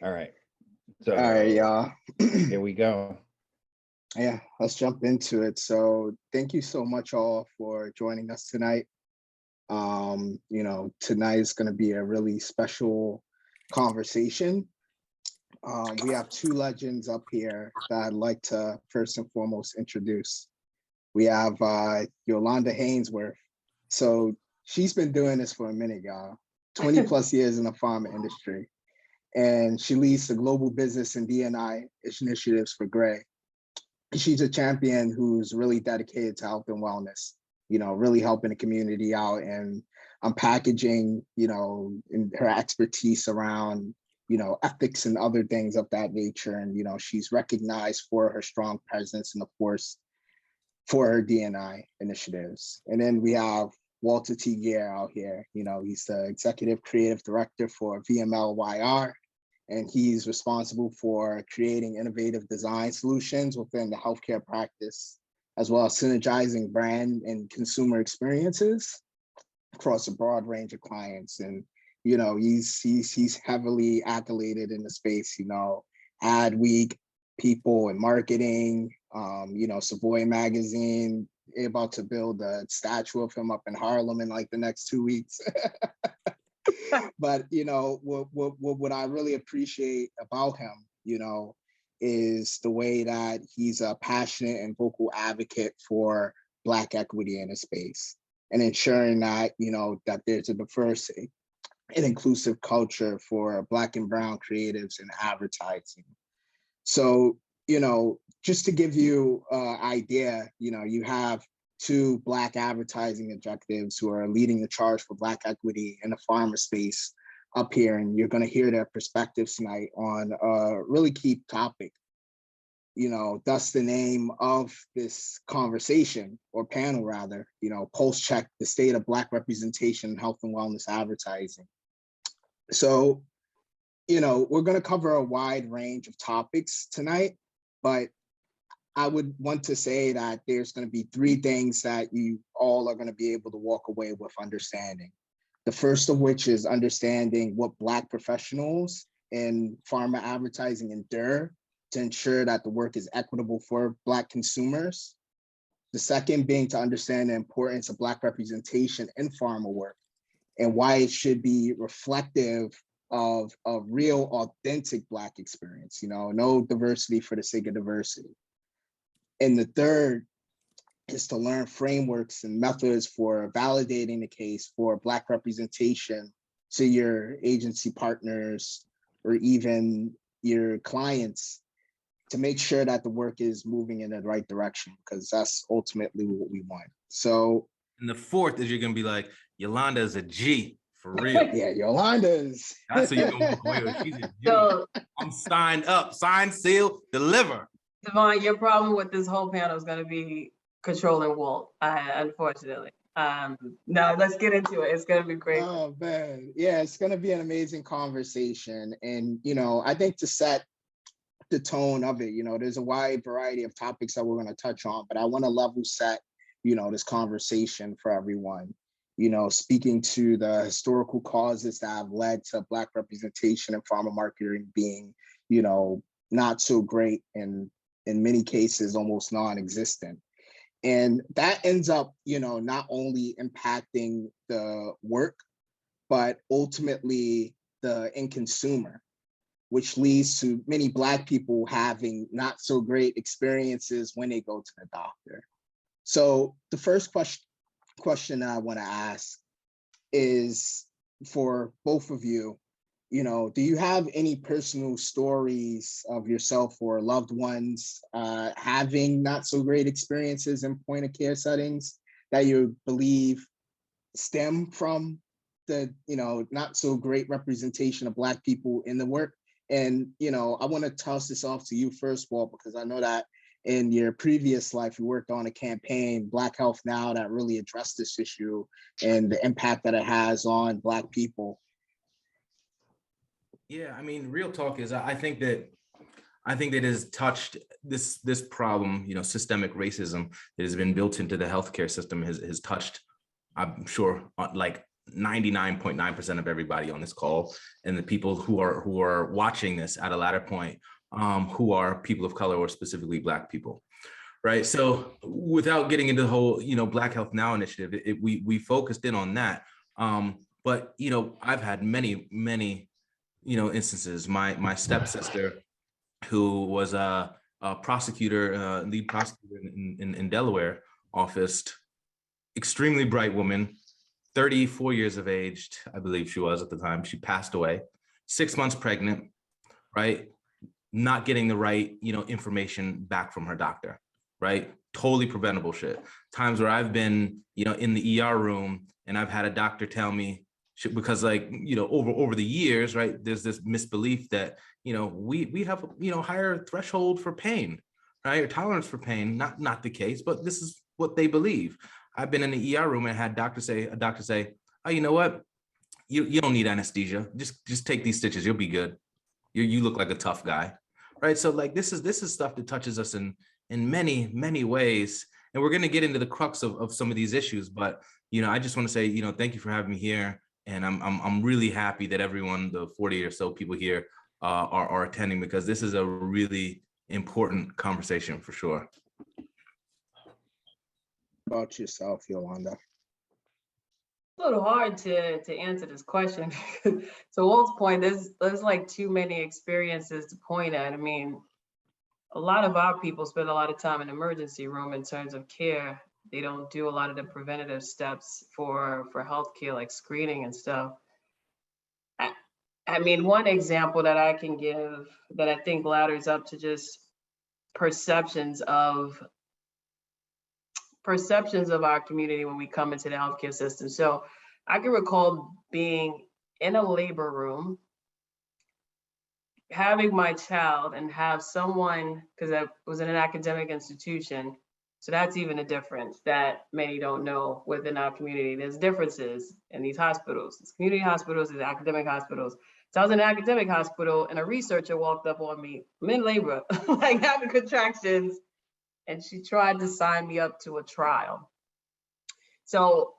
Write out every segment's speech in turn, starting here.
All right. All right, So y'all. here we go. Yeah, let's jump into it. So thank you so much all for joining us tonight. Tonight is going to be a really special conversation. We have two legends up here that I'd like to first and foremost introduce. We have Yolanda Haynesworath. So she's been doing this for a minute, y'all. 20 plus years in the pharma industry. And she leads the global business and D&I initiatives for Gray. She's a champion who's really dedicated to health and wellness, really helping the community out and packaging, in her expertise around, ethics and other things of that nature. And, she's recognized for her strong presence and of course, for her D&I initiatives. And then we have Walter T. Geer out here. He's the executive creative director for VMLYR. And he's responsible for creating innovative design solutions within the healthcare practice, as well as synergizing brand and consumer experiences across a broad range of clients. And he's heavily accoladed in the space. Ad Week, People and Marketing, Savoy Magazine. They're about to build a statue of him up in Harlem in like the next 2 weeks. But what I really appreciate about him, is the way that he's a passionate and vocal advocate for Black equity in a space and ensuring that that there's a diverse and inclusive culture for Black and Brown creatives in advertising. So just to give you an idea, you have two Black advertising executives who are leading the charge for Black equity in the pharma space up here. And you're going to hear their perspectives tonight on a really key topic. Thus the name of this conversation or panel rather, Pulse Check, the state of Black representation in health and wellness advertising. So, we're going to cover a wide range of topics tonight, but I would want to say that there's going to be three things that you all are going to be able to walk away with understanding. The first of which is understanding what Black professionals in pharma advertising endure to ensure that the work is equitable for Black consumers. The second being to understand the importance of Black representation in pharma work and why it should be reflective of a real, authentic Black experience, no diversity for the sake of diversity. And the third is to learn frameworks and methods for validating the case for Black representation to your agency partners or even your clients to make sure that the work is moving in the right direction, because that's ultimately what we want. So, and the fourth is you're going to be like, Yolanda is a G. For real. Yeah, Yolanda's. That's what you're going to walk away with. She's a G. So, I'm signed up, sign, seal, deliver. Davon, your problem with this whole panel is going to be controlling Walt, unfortunately. No, let's get into it. It's going to be great. Oh, man. Yeah, it's going to be an amazing conversation. And, I think to set the tone of it, there's a wide variety of topics that we're going to touch on, but I want to level set, this conversation for everyone. Speaking to the historical causes that have led to Black representation in pharma marketing being, not so great and in many cases almost non-existent. And that ends up, not only impacting the work, but ultimately the end consumer, which leads to many Black people having not so great experiences when they go to the doctor. So the first question I want to ask is for both of you, do you have any personal stories of yourself or loved ones having not so great experiences in point of care settings that you believe stem from the, not so great representation of Black people in the work? And, I want to toss this off to you first, Walt, because I know that in your previous life, you worked on a campaign, Black Health Now, that really addressed this issue and the impact that it has on Black people. Yeah, I mean, real talk is I think that it has touched this problem, systemic racism that has been built into the healthcare system has touched, I'm sure, like 99.9% of everybody on this call and the people who are watching this at a latter point, who are people of color or specifically Black people, right? So without getting into the whole, Black Health Now initiative, we focused in on that. But, I've had many, instances. My stepsister, who was a prosecutor, lead prosecutor in Delaware office, extremely bright woman, 34 years of age, I believe she was at the time. She passed away, 6 months pregnant, right? Not getting the right, information back from her doctor, right? Totally preventable shit. Times where I've been, in the ER room and I've had a doctor tell me, because over the years, right, there's this misbelief that, we have, higher threshold for pain, right? Or tolerance for pain, not the case, but this is what they believe. I've been in the ER room and had a doctor say, oh, you know what? You don't need anesthesia. Just take these stitches. You'll be good. You look like a tough guy, right? So like this is stuff that touches us in many, many ways. And we're going to get into the crux of some of these issues. But, I just want to say, thank you for having me here. And I'm really happy that everyone, the 40 or so people here are attending, because this is a really important conversation for sure. About yourself, Yolanda? A little hard to answer this question. To Walt's point, there's like too many experiences to point at. I mean, a lot of our people spend a lot of time in the emergency room in terms of care. They don't do a lot of the preventative steps for healthcare, like screening and stuff. I mean, one example that I can give that I think ladders up to just perceptions of our community when we come into the healthcare system. So I can recall being in a labor room, having my child, and have someone, because I was in an academic institution, so that's even a difference that many don't know within our community. There's differences in these hospitals. There's community hospitals, there's academic hospitals. So I was in an academic hospital and a researcher walked up on me, I'm in labor, like having contractions, and she tried to sign me up to a trial. So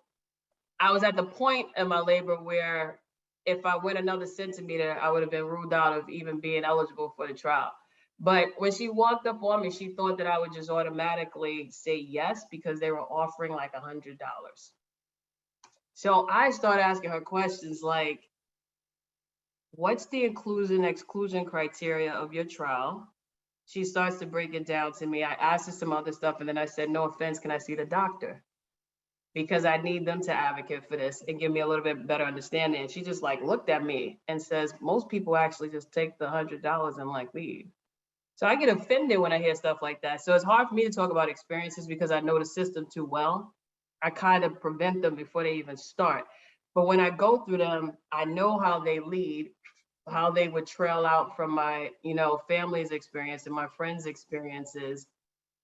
I was at the point in my labor where if I went another centimeter, I would have been ruled out of even being eligible for the trial. But when she walked up on me, she thought that I would just automatically say yes because they were offering like $100. So I started asking her questions like, what's the inclusion/exclusion criteria of your trial? She starts to break it down to me. I asked her some other stuff, and then I said, no offense, can I see the doctor? Because I need them to advocate for this and give me a little bit better understanding. And she just like looked at me and says, most people actually just take the $100 and like leave. So I get offended when I hear stuff like that. So it's hard for me to talk about experiences because I know the system too well. I kind of prevent them before they even start. But when I go through them, I know how they lead, how they would trail out from my, family's experience and my friends' experiences.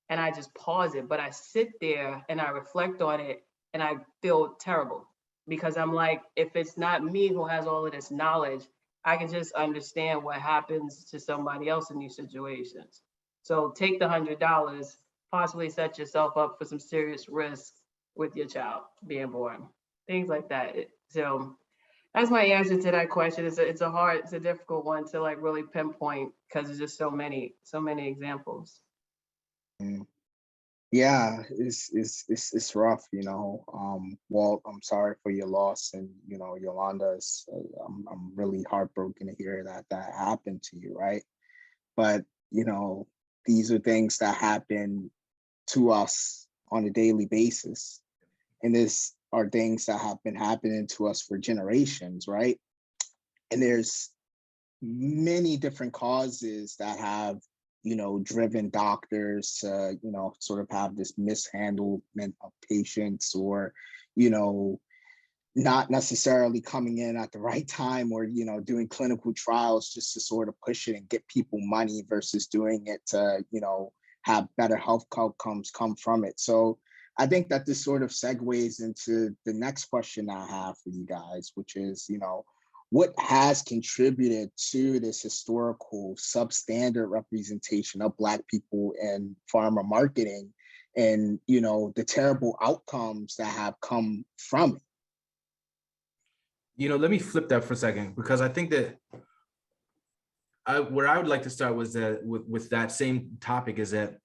And I just pause it, but I sit there and I reflect on it and I feel terrible because I'm like, if it's not me who has all of this knowledge, I can just understand what happens to somebody else in these situations. So take the $100, possibly set yourself up for some serious risk with your child being born, things like that. So that's my answer to that question. It's a difficult one to like really pinpoint because there's just so many examples. Yeah, it's rough, Walt, I'm sorry for your loss, and Yolanda, I'm really heartbroken to hear that happened to you, right? But these are things that happen to us on a daily basis, and this are things that have been happening to us for generations, right? And there's many different causes that have driven doctors to, sort of have this mishandlement of patients, or, not necessarily coming in at the right time, or, doing clinical trials just to sort of push it and get people money versus doing it to, have better health outcomes come from it. So I think that this sort of segues into the next question I have for you guys, which is, what has contributed to this historical substandard representation of Black people in pharma marketing, and the terrible outcomes that have come from it? let me flip that for a second, because I think that where I would like to start was that with that same topic is that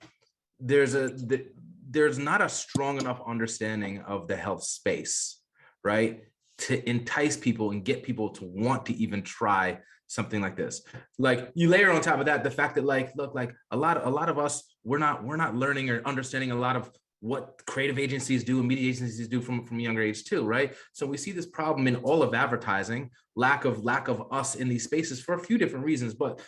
there's not a strong enough understanding of the health space, right, to entice people and get people to want to even try something like this. Like, you layer on top of that the fact that, like, look, like a lot of us, we're not learning or understanding a lot of what creative agencies do and media agencies do from a younger age too, right? So we see this problem in all of advertising, lack of us in these spaces for a few different reasons. But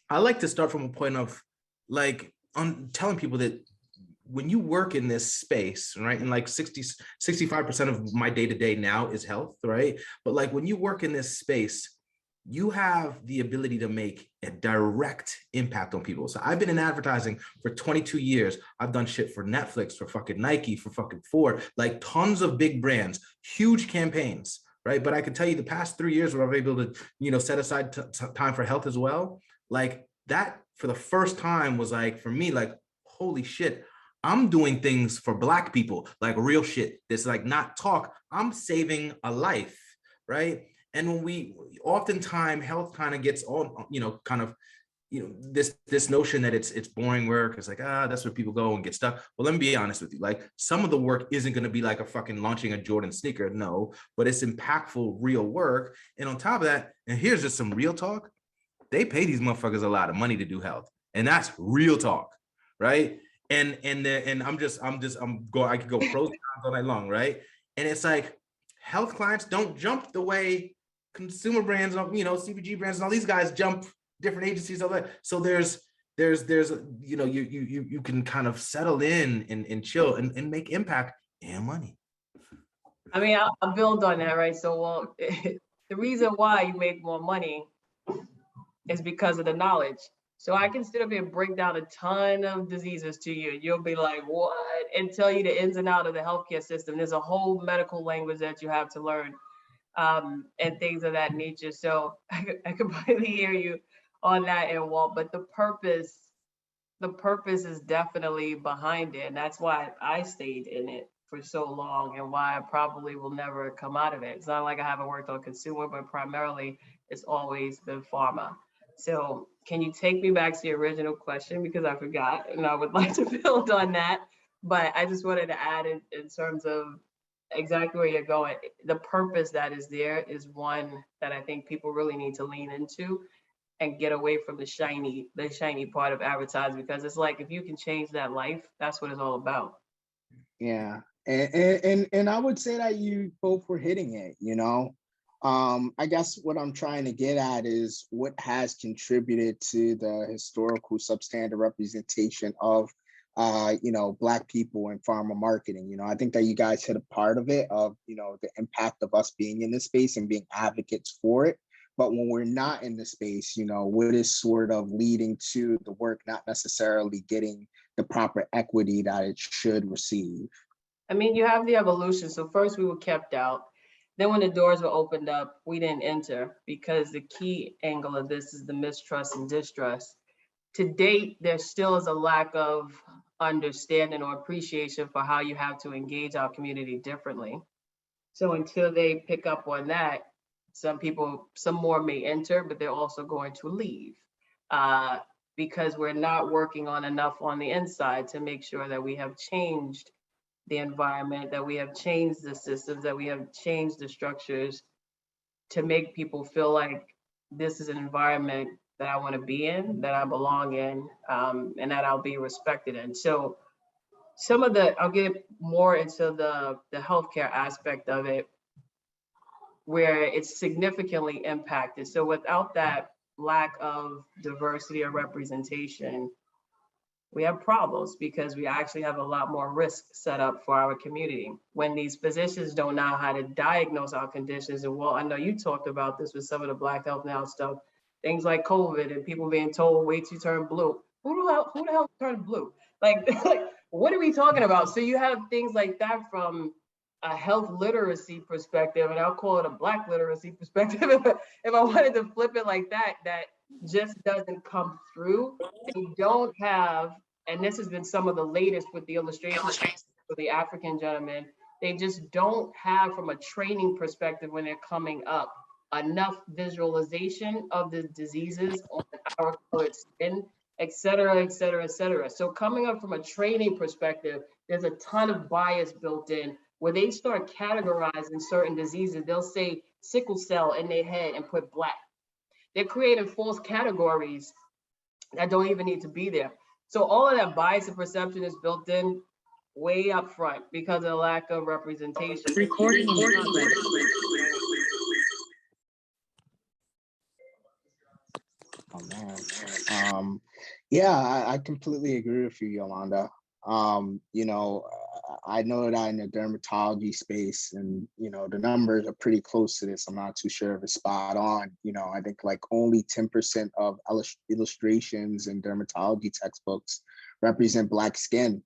I like to start from a point of, like, on telling people that when you work in this space, right, and like 65% of my day-to-day now is health, right? But like, when you work in this space, you have the ability to make a direct impact on people. So I've been in advertising for 22 years. I've done shit for Netflix, for fucking Nike, for fucking Ford, like tons of big brands, huge campaigns, right? But I can tell you the past 3 years where I've been able to, set aside time for health as well, like that for the first time was like, for me, like, holy shit, I'm doing things for Black people, like real shit. This, like, not talk, I'm saving a life, right? And when we oftentimes health kind of gets all, this notion that it's boring work. It's like, that's where people go and get stuck. Well, let me be honest with you. Like, some of the work isn't going to be like a fucking launching a Jordan sneaker. No, but it's impactful, real work. And on top of that, and here's just some real talk, they pay these motherfuckers a lot of money to do health. And that's real talk, right? And I could go pros and cons all night long, right? And it's like, health clients don't jump the way consumer brands, CPG brands and all these guys jump different agencies, all that. So there's you can kind of settle in and chill and make impact and money. I mean, I'll build on that, right? So, well, the reason why you make more money is because of the knowledge. So I can sit up here and break down a ton of diseases to you. You'll be like, what? And tell you the ins and outs of the healthcare system. There's a whole medical language that you have to learn, and things of that nature. So I completely hear you on that, and Walt, but the purpose is definitely behind it. And that's why I stayed in it for so long, and why I probably will never come out of it. It's not like I haven't worked on consumer, but primarily it's always been pharma. So can you take me back to the original question, because I forgot, and I would like to build on that, but I just wanted to add in terms of exactly where you're going. The purpose that is there is one that I think people really need to lean into and get away from the shiny part of advertising, because it's like, if you can change that life, that's what it's all about. Yeah, and I would say that you both were hitting it, I guess what I'm trying to get at is what has contributed to the historical substandard representation of, Black people in pharma marketing. I think that you guys hit a part of it, of, the impact of us being in this space and being advocates for it. But when we're not in the space, what is sort of leading to the work not necessarily getting the proper equity that it should receive? I mean, you have the evolution. So first we were kept out. Then when the doors were opened up, we didn't enter, because the key angle of this is the mistrust and distrust. To date, there still is a lack of understanding or appreciation for how you have to engage our community differently. So until they pick up on that, some more may enter, but they're also going to leave, because we're not working on enough on the inside to make sure that we have changed the environment, that we have changed the systems, that we have changed the structures to make people feel like this is an environment that I want to be in, that I belong in, and that I'll be respected in. So I'll get more into the healthcare aspect of it, where it's significantly impacted. So without that lack of diversity or representation, we have problems, because we actually have a lot more risk set up for our community. When these physicians don't know how to diagnose our conditions, and well, I know you talked about this with some of the Black Health Now stuff, things like COVID and people being told, wait till you turn blue. Who the hell turned blue? Like, what are we talking about? So you have things like that from a health literacy perspective, and I'll call it a Black literacy perspective, if I wanted to flip it like that, that just doesn't come through. They don't have, and this has been some of the latest with the illustration for the African gentleman, They just don't have, from a training perspective, when they're coming up, enough visualization of the diseases on our colored skin, et cetera, et cetera, et cetera. So coming up from a training perspective, there's a ton of bias built in where they start categorizing certain diseases. They'll say sickle cell in their head and put black. They're creating false categories that don't even need to be there. So all of that bias and perception is built in way up front because of the lack of representation. Recording in progress. Oh man. Yeah, I completely agree with you, Yolanda. You know, I know that in the dermatology space, and you know, the numbers are pretty close to this. I'm not too sure if it's spot on. You know, I think like only 10% of illustrations in dermatology textbooks represent Black skin.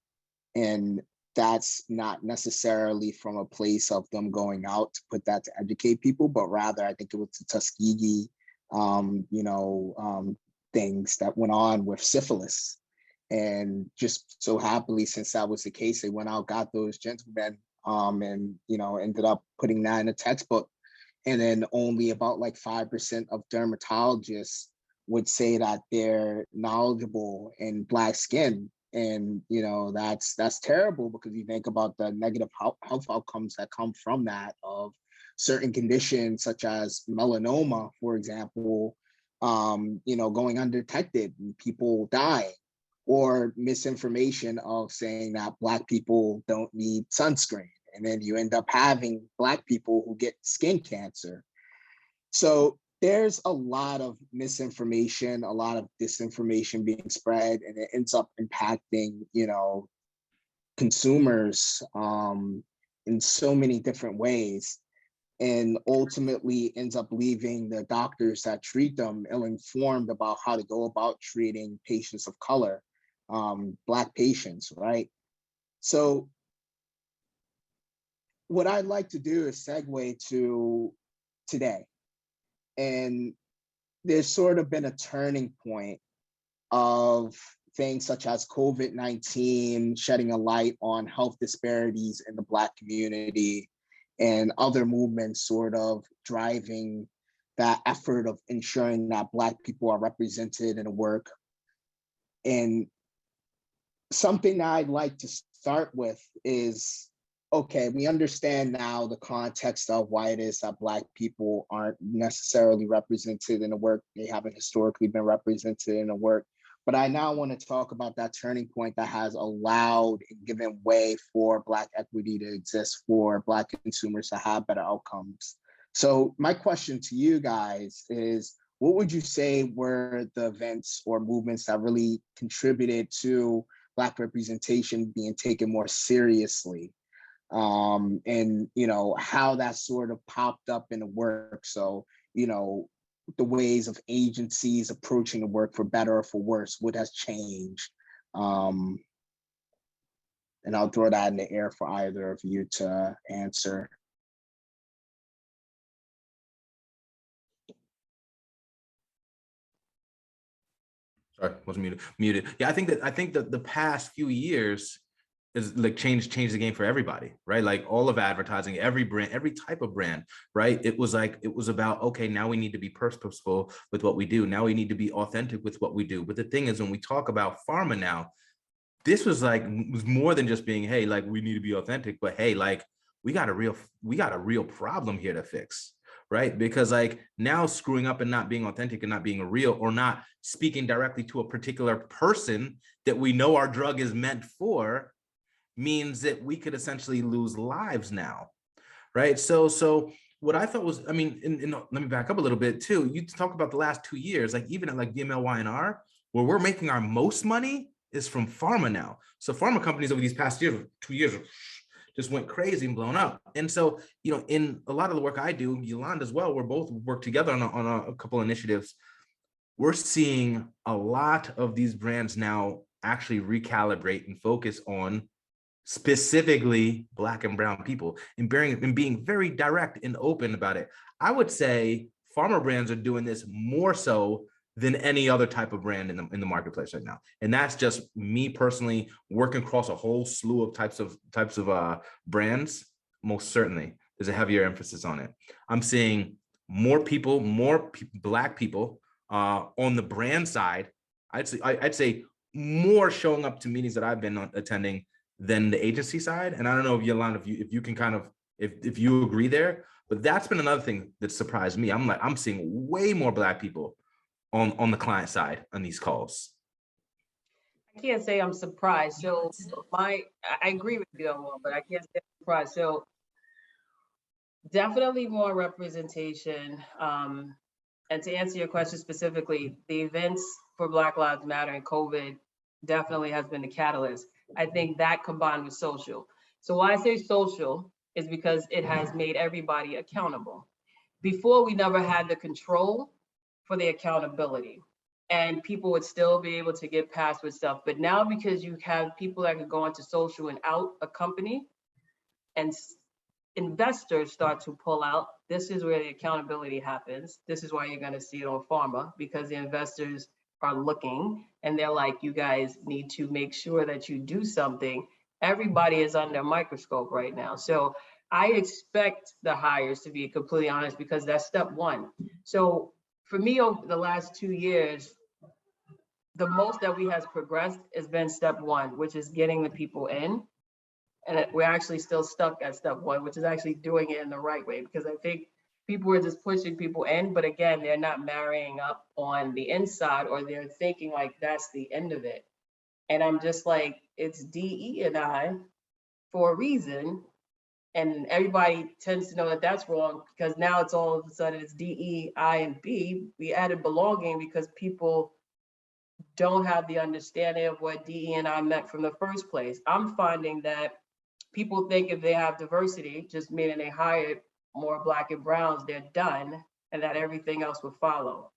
And that's not necessarily from a place of them going out to put that to educate people, but rather I think it was the Tuskegee things that went on with syphilis. And just so happily, since that was the case, they went out, got those gentlemen, and you know, ended up putting that in a textbook. And then only about like 5% of dermatologists would say that they're knowledgeable in Black skin. And you know, that's terrible, because you think about the negative health outcomes that come from that, of certain conditions such as melanoma, for example, you know, going undetected, and people dying, or misinformation of saying that Black people don't need sunscreen. And then you end up having Black people who get skin cancer. So there's a lot of misinformation, a lot of disinformation being spread, and it ends up impacting, you know, consumers in so many different ways, and ultimately ends up leaving the doctors that treat them ill-informed about how to go about treating patients of color, Black patients, right? So what I'd like to do is segue to today. And there's sort of been a turning point of things such as COVID-19 shedding a light on health disparities in the Black community, and other movements sort of driving that effort of ensuring that Black people are represented in the work. And something that I'd like to start with is, okay, we understand now the context of why it is that Black people aren't necessarily represented in the work. They haven't historically been represented in the work. But I now want to talk about that turning point that has allowed and given way for Black equity to exist, for Black consumers to have better outcomes. So my question to you guys is, what would you say were the events or movements that really contributed to Black representation being taken more seriously? And you know, how that sort of popped up in the work. So, you know, the ways of agencies approaching the work, for better or for worse, what has changed. And I'll throw that in the air for either of you to answer. Sorry, wasn't muted. Yeah, I think that the past few years is like changed the game for everybody, right? Like all of advertising, every brand, every type of brand, right? It was about, okay, now we need to be purposeful with what we do. Now we need to be authentic with what we do. But the thing is, when we talk about pharma now, this was more than just being, hey, like we need to be authentic, but hey, like we got a real problem here to fix, right? Because like now screwing up and not being authentic and not being real, or not speaking directly to a particular person that we know our drug is meant for, means that we could essentially lose lives now, right? So what I thought was, I mean, let me back up a little bit too. You talk about the last 2 years, like even at like VMLY&R, where we're making our most money is from pharma now. So pharma companies over these past 2 years just went crazy and blown up. And so, you know, in a lot of the work I do, Yolanda as well, we're both work together on a couple initiatives. We're seeing a lot of these brands now actually recalibrate and focus on specifically Black and brown people, and being very direct and open about it. I would say pharma brands are doing this more so than any other type of brand in the marketplace right now. And that's just me personally working across a whole slew of types of brands. most certainly. There's a heavier emphasis on it. I'm seeing more people, Black people on the brand side. I'd say more showing up to meetings that I've been attending than the agency side. And I don't know if Yolanda, if you can kind of, if you agree there, but that's been another thing that surprised me. I'm seeing way more Black people on the client side on these calls. I can't say I'm surprised. So I agree with you, but I can't say I'm surprised. So definitely more representation. And to answer your question specifically, the events for Black Lives Matter and COVID definitely has been the catalyst. I think that combined with social. So why I say social is because it has made everybody accountable. Before, we never had the control for the accountability, and people would still be able to get past with stuff. But now, because you have people that can go into social and out a company, and investors start to pull out, this is where the accountability happens. This is why you're going to see it on pharma, because the investors are looking and they're like, you guys need to make sure that you do something. Everybody is under a microscope right now. So I expect the hires, to be completely honest, because that's step one. So for me, over the last 2 years, the most that we has progressed has been step one, which is getting the people in. And we're actually still stuck at step one, which is actually doing it in the right way, because I think people are just pushing people in, but again, they're not marrying up on the inside, or they're thinking like that's the end of it. And I'm just like, it's DE and I for a reason. And everybody tends to know that that's wrong, because now it's all of a sudden it's DE, I, and B. We added belonging because people don't have the understanding of what DE and I meant from the first place. I'm finding that people think if they have diversity, just meaning they hired more Black and browns, they're done, and that everything else will follow.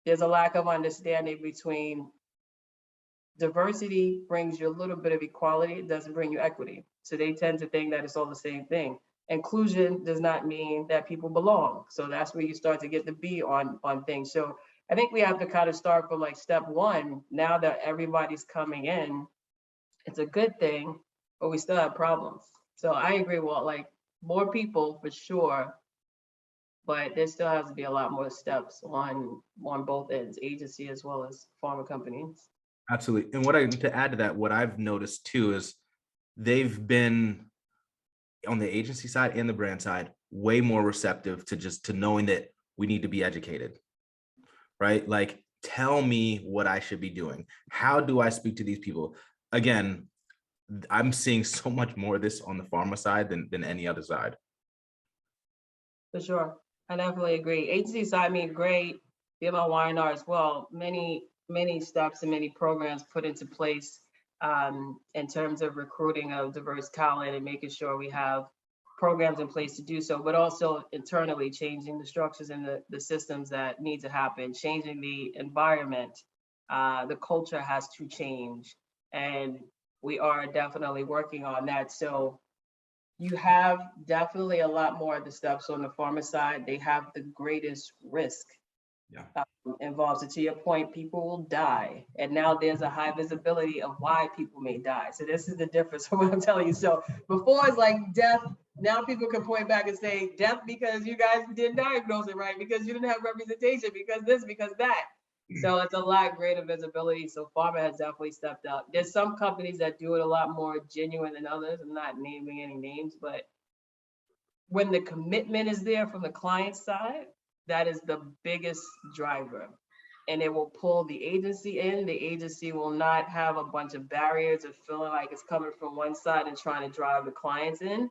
There's a lack of understanding between diversity brings you a little bit of equality, it doesn't bring you equity. So they tend to think that it's all the same thing. Inclusion does not mean that people belong. So that's where you start to get the B on things. So I think we have to kind of start from like step one. Now that everybody's coming in, it's a good thing, but we still have problems. So I agree with like more people for sure, but there still has to be a lot more steps on both ends, agency as well as pharma companies. Absolutely. And to add to that, what I've noticed too is they've been on the agency side and the brand side way more receptive to knowing that we need to be educated, right? Like, tell me what I should be doing. How do I speak to these people? Again, I'm seeing so much more of this on the pharma side than any other side. For sure. I definitely agree. Agency side, I mean, great. BML Y&R as well. Many steps and many programs put into place in terms of recruiting of diverse talent and making sure we have programs in place to do so, but also internally changing the structures and the systems that need to happen, changing the environment. The culture has to change, and we are definitely working on that. So you have definitely a lot more of the steps on the pharma side. They have the greatest risk involved. So to your point, people will die. And now there's a high visibility of why people may die. So this is the difference from what I'm telling you. So before it's like death, now people can point back and say death because you guys didn't diagnose it right, because you didn't have representation, because this, because that. So it's a lot greater visibility. So pharma has definitely stepped up. There's some companies that do it a lot more genuine than others. I'm not naming any names, but when the commitment is there from the client side, that is the biggest driver. And it will pull the agency in. The agency will not have a bunch of barriers of feeling like it's coming from one side and trying to drive the clients in.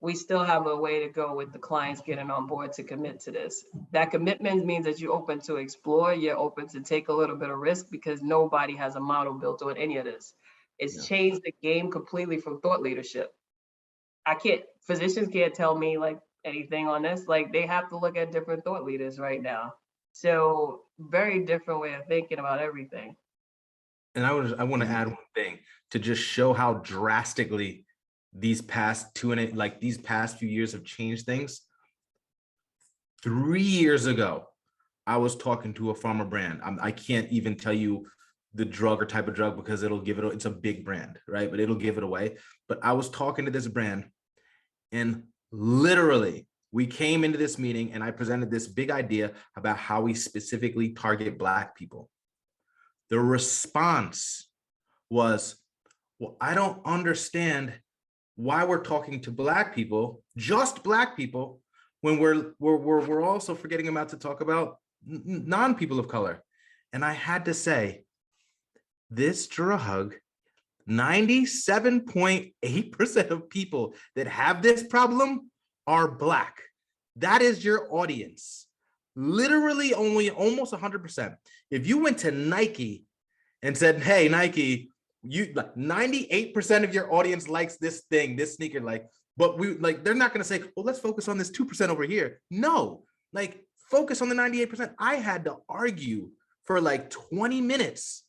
We still have a way to go with the clients getting on board to commit to this. That commitment means that you're open to explore, you're open to take a little bit of risk, because nobody has a model built on any of this. It's changed the game completely from thought leadership. Physicians can't tell me like anything on this. Like, they have to look at different thought leaders right now. So very different way of thinking about everything. And I want to add one thing to just show how drastically these past few years have changed things. 3 years ago, I was talking to a pharma brand. I can't even tell you the drug or type of drug because it's a big brand, right? But it'll give it away. But I was talking to this brand, And literally, we came into this meeting and I presented this big idea about how we specifically target Black people. The response was, well, I don't understand why we're talking to Black people, just Black people, when we're also forgetting about to talk about non-people of color. And I had to say, this drug, 97.8% of people that have this problem are Black. That is your audience. Literally only almost 100%. If you went to Nike and said, hey, Nike, you like 98% of your audience likes this thing, this sneaker, like, but we like, they're not going to say, well, let's focus on this 2% over here. No, like focus on the 98%. I had to argue for like 20 minutes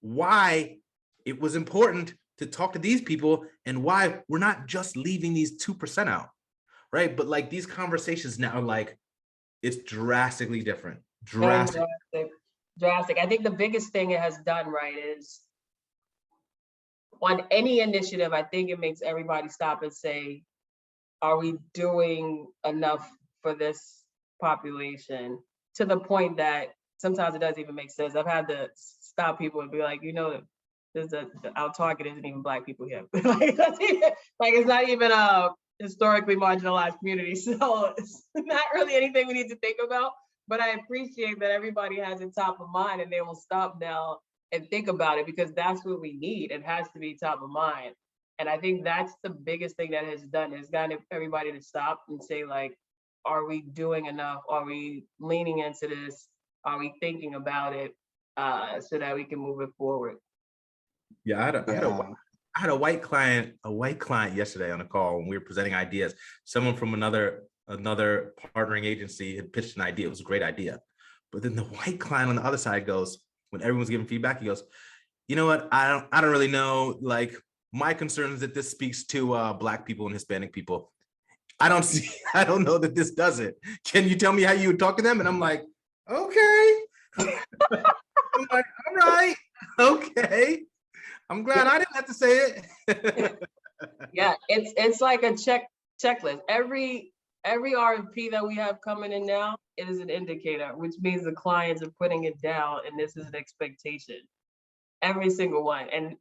why it was important to talk to these people and why we're not just leaving these 2% out, right? But like these conversations now are like, it's drastically different. Drastic. I think the biggest thing it has done, right, is on any initiative, I think it makes everybody stop and say, are we doing enough for this population? To the point that sometimes it doesn't even make sense. I've had to stop people and be like, you know, our target isn't even Black people here. Like it's not even a historically marginalized community. So it's not really anything we need to think about. But I appreciate that everybody has it top of mind and they will stop now and think about it, because that's what we need. It has to be top of mind. And I think that's the biggest thing that has done, is gotten everybody to stop and say, like, are we doing enough? Are we leaning into this? Are we thinking about it so that we can move it forward? Yeah, I had a white client yesterday on a call when we were presenting ideas. Someone from another partnering agency had pitched an idea. It was a great idea. But then the white client on the other side goes, when everyone's giving feedback, he goes, you know what? I don't really know. Like, my concern is that this speaks to Black people and Hispanic people. I don't know that this does it. Can you tell me how you would talk to them? And I'm like, okay. I'm like, all right, okay. I'm glad I didn't have to say it. Yeah, it's like a checklist. Every RFP that we have coming in now, it is an indicator, which means the clients are putting it down, and this is an expectation. Every single one. And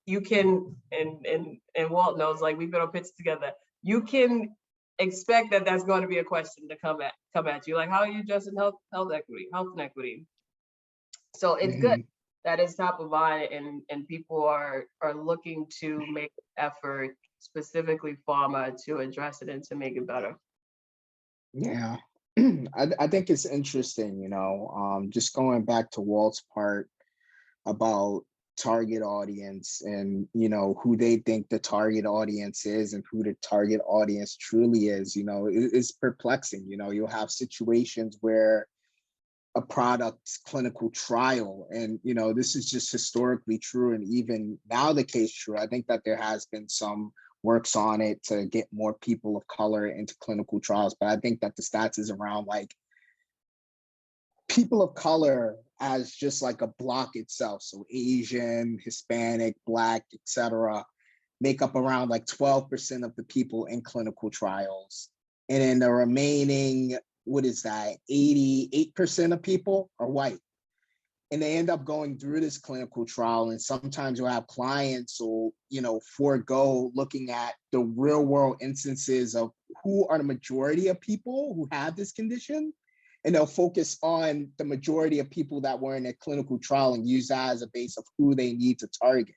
you can, and Walt knows, like, we've been on pitches together. You can expect that that's going to be a question to come at you, like, how are you addressing health inequity? So it's good that it's top of mind, and people are looking to make effort, specifically pharma, to address it and to make it better. Yeah, I think it's interesting, you know, just going back to Walt's part about target audience and, you know, who they think the target audience is and who the target audience truly is, you know, it's perplexing. You know, you'll have situations where a product's clinical trial, and, you know, this is just historically true, and even now the case true. I think that there has been some works on it to get more people of color into clinical trials, but I think that the stats is around, like, people of color as just like a block itself, so Asian, Hispanic, Black, etc., make up around like 12% of the people in clinical trials, and then the remaining, what is that, 88% of people are white. And they end up going through this clinical trial, and sometimes you'll have clients who, you know, forego looking at the real world instances of who are the majority of people who have this condition, and they'll focus on the majority of people that were in a clinical trial and use that as a base of who they need to target.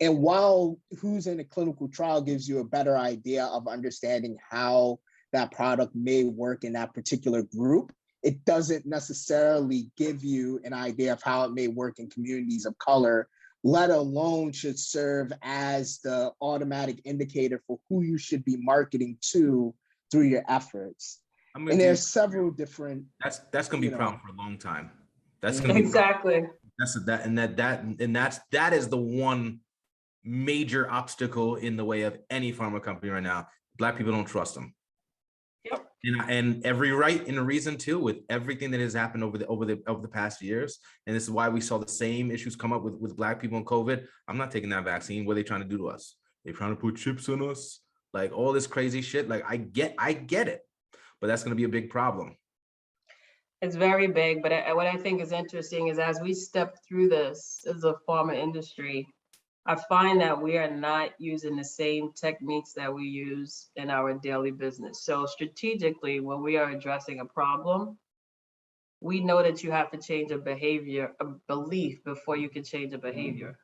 And while who's in a clinical trial gives you a better idea of understanding how that product may work in that particular group, it doesn't necessarily give you an idea of how it may work in communities of color, let alone should serve as the automatic indicator for who you should be marketing to through your efforts. And there's several different. That's going to be a problem for a long time. That's going to be exactly. That is the one major obstacle in the way of any pharma company right now. Black people don't trust them. Yep. And every right and reason too, with everything that has happened over the past years. And this is why we saw the same issues come up with Black people in COVID. I'm not taking that vaccine. What are they trying to do to us? They're trying to put chips on us. like all this crazy shit. Like I get it, but that's going to be a big problem. It's very big, but what I think is interesting is as we step through this as a pharma industry, I find that we are not using the same techniques that we use in our daily business. So strategically, when we are addressing a problem, we know that you have to change a behavior, a belief before you can change a behavior.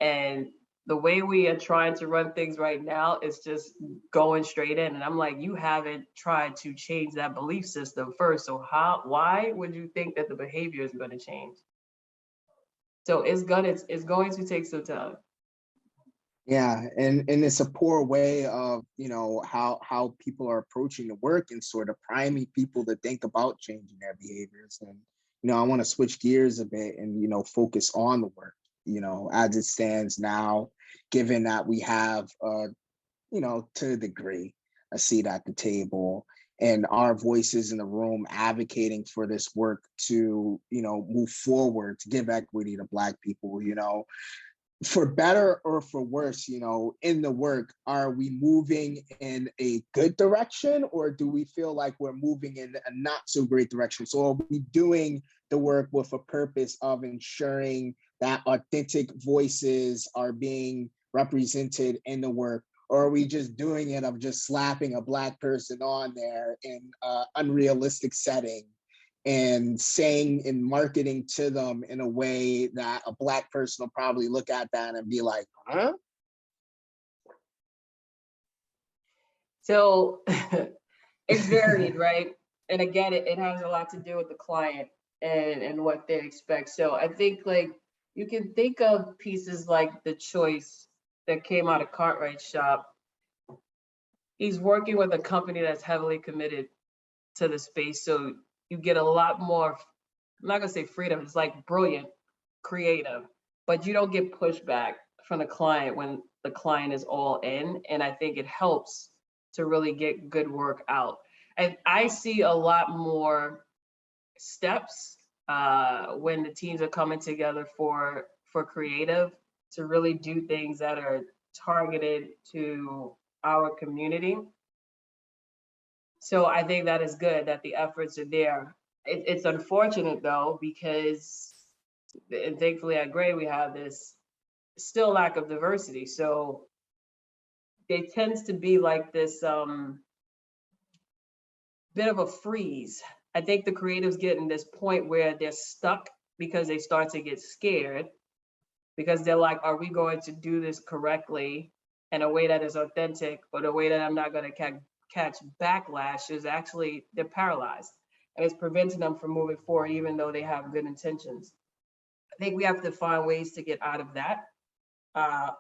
And the way we are trying to run things right now is just going straight in. And I'm like, you haven't tried to change that belief system first. So why would you think that the behavior is going to change? So it's going to take some time. Yeah, and it's a poor way of, you know, how people are approaching the work and sort of priming people to think about changing their behaviors. And, you know, I want to switch gears a bit and, you know, focus on the work, you know, as it stands now, given that we have, you know, to a degree, a seat at the table and our voices in the room advocating for this work to, you know, move forward, to give equity to Black people, you know, for better or for worse, you know, in the work, are we moving in a good direction, or do we feel like we're moving in a not so great direction? So are we doing the work with a purpose of ensuring that authentic voices are being represented in the work? Or are we just doing it of just slapping a Black person on there in an unrealistic setting and saying and marketing to them in a way that a Black person will probably look at that and be like, huh? So it's varied, right? And again, it has a lot to do with the client and what they expect. So I think like you can think of pieces like The Choice that came out of Cartwright's shop. He's working with a company that's heavily committed to the space. So you get a lot more, I'm not gonna say freedom, it's like brilliant, creative, but you don't get pushback from the client when the client is all in. And I think it helps to really get good work out. And I see a lot more steps when the teams are coming together for creative to really do things that are targeted to our community. So I think that is good that the efforts are there. It's unfortunate though, because, and thankfully at Gray we have this still lack of diversity. So it tends to be like this bit of a freeze. I think the creatives get in this point where they're stuck because they start to get scared because they're like, are we going to do this correctly in a way that is authentic, or the way that I'm not going to catch backlash? Is actually they're paralyzed, and it's preventing them from moving forward even though they have good intentions. I think we have to find ways to get out of that.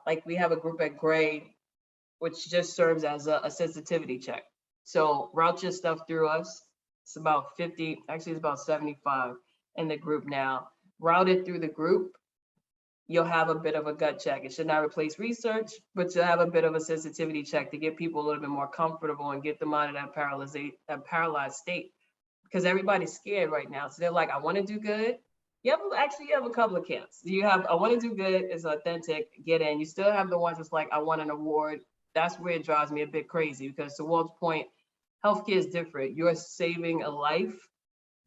Like we have a group at Gray which just serves as a sensitivity check. So route your stuff through us. It's about 50, actually it's about 75 in the group now. Route it through the group. You'll have a bit of a gut check. It should not replace research, but you'll have a bit of a sensitivity check to get people a little bit more comfortable and get them out of that paralyzed state. Because everybody's scared right now. So they're like, I want to do good. You have a couple of camps. You have, I want to do good, it's authentic, get in. You still have the ones that's like, I want an award. That's where it drives me a bit crazy, because to Walt's point, healthcare is different. You're saving a life.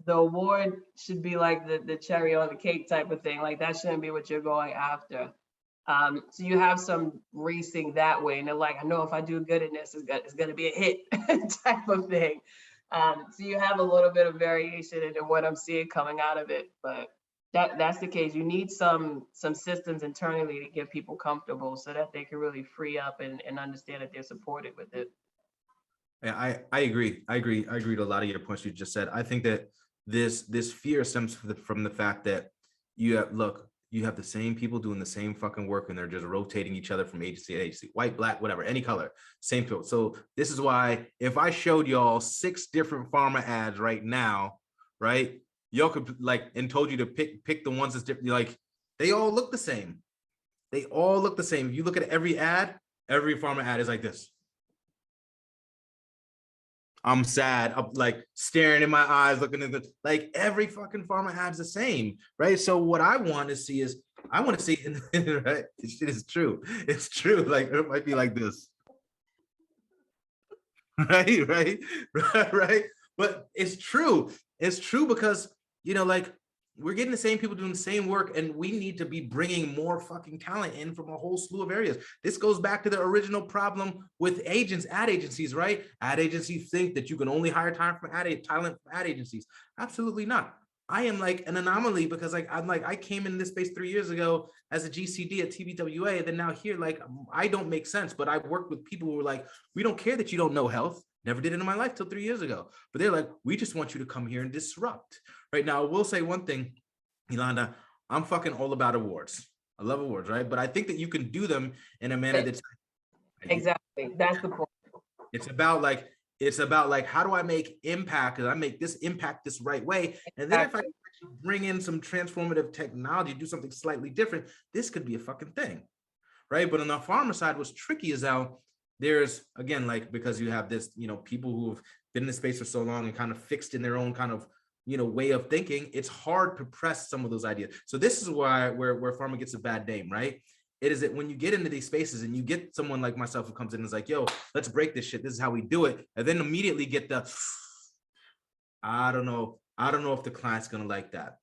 The award should be like the cherry on the cake type of thing. Like that shouldn't be what you're going after. So you have some racing that way, and they're like, I know if I do good in this, it's going to be a hit type of thing. So you have a little bit of variation into what I'm seeing coming out of it, but that's the case. You need some systems internally to get people comfortable so that they can really free up and understand that they're supported with it. Yeah, I agree. I agree to a lot of your points you just said. I think that this fear stems from the fact that you have the same people doing the same fucking work, and they're just rotating each other from agency to agency, white, Black, whatever, any color, same people. So this is why if I showed y'all 6 different pharma ads right now, right, y'all could like, and told you to pick the ones that's different, like they all look the same. They all look the same. If you look at every ad, every pharma ad is like this. I'm sad. I'm like staring in my eyes, looking at the, like every fucking pharma ad's the same, right? So what I want to see is, right? It is true. It's true. Like it might be like this. right. But it's true. It's true because, you know, like we're getting the same people doing the same work, and we need to be bringing more fucking talent in from a whole slew of areas. This goes back to the original problem with ad agencies, right? Ad agencies think that you can only hire talent from ad agencies. Absolutely not. I am like an anomaly because I came in this space 3 years ago as a GCD at TBWA, and then now here, like I don't make sense, but I've worked with people who were like, we don't care that you don't know health. Never did it in my life till 3 years ago. But they're like, we just want you to come here and disrupt. Right now, I will say one thing, Yolanda, I'm fucking all about awards. I love awards, right? But I think that you can do them in a manner that's exactly. That's the point. it's about like how do I make impact? Because I make this impact this right way. And then if I actually bring in some transformative technology, do something slightly different, this could be a fucking thing. Right. But on the farmer side, what's tricky is how there's, again, like, because you have this, you know, people who have been in the space for so long and kind of fixed in their own kind of, you know, way of thinking, it's hard to press some of those ideas. So this is why where pharma gets a bad name, right? It is that when you get into these spaces and you get someone like myself who comes in and is like, yo, let's break this shit. This is how we do it. And then immediately get the, I don't know if the client's going to like that.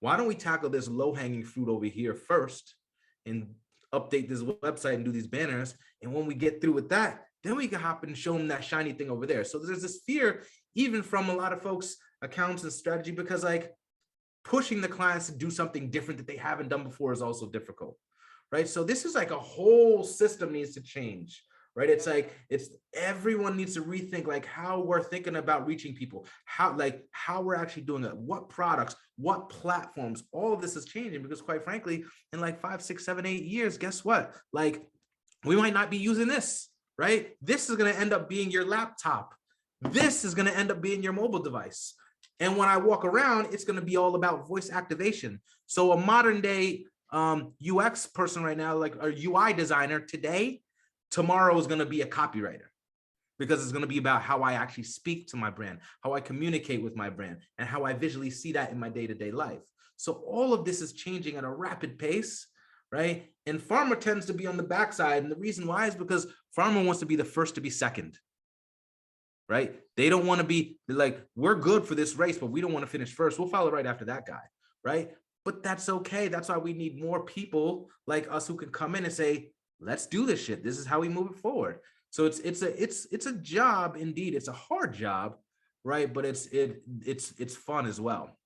Why don't we tackle this low-hanging fruit over here first and update this website and do these banners? And when we get through with that, then we can hop and show them that shiny thing over there. So there's this fear, even from a lot of folks, accounts and strategy, because like pushing the clients to do something different that they haven't done before is also difficult, right? So this is like a whole system needs to change, right? It's like, everyone needs to rethink like how we're thinking about reaching people, how we're actually doing it, what products, what platforms, all of this is changing, because quite frankly, in like 5, 6, 7, 8 years, guess what? Like we might not be using this, right? This is going to end up being your laptop. This is going to end up being your mobile device. And when I walk around, it's going to be all about voice activation. So a modern day UX person right now, like a UI designer today, tomorrow is going to be a copywriter, because it's going to be about how I actually speak to my brand, how I communicate with my brand, and how I visually see that in my day-to-day life. So all of this is changing at a rapid pace, right? And pharma tends to be on the backside. And the reason why is because pharma wants to be the first to be second, right? They don't want to be like, we're good for this race, but we don't want to finish first. We'll follow right after that guy, right? But that's okay. That's why we need more people like us who can come in and say, let's do this shit. This is how we move it forward. So it's a job indeed. It's a hard job, right? But it's fun as well.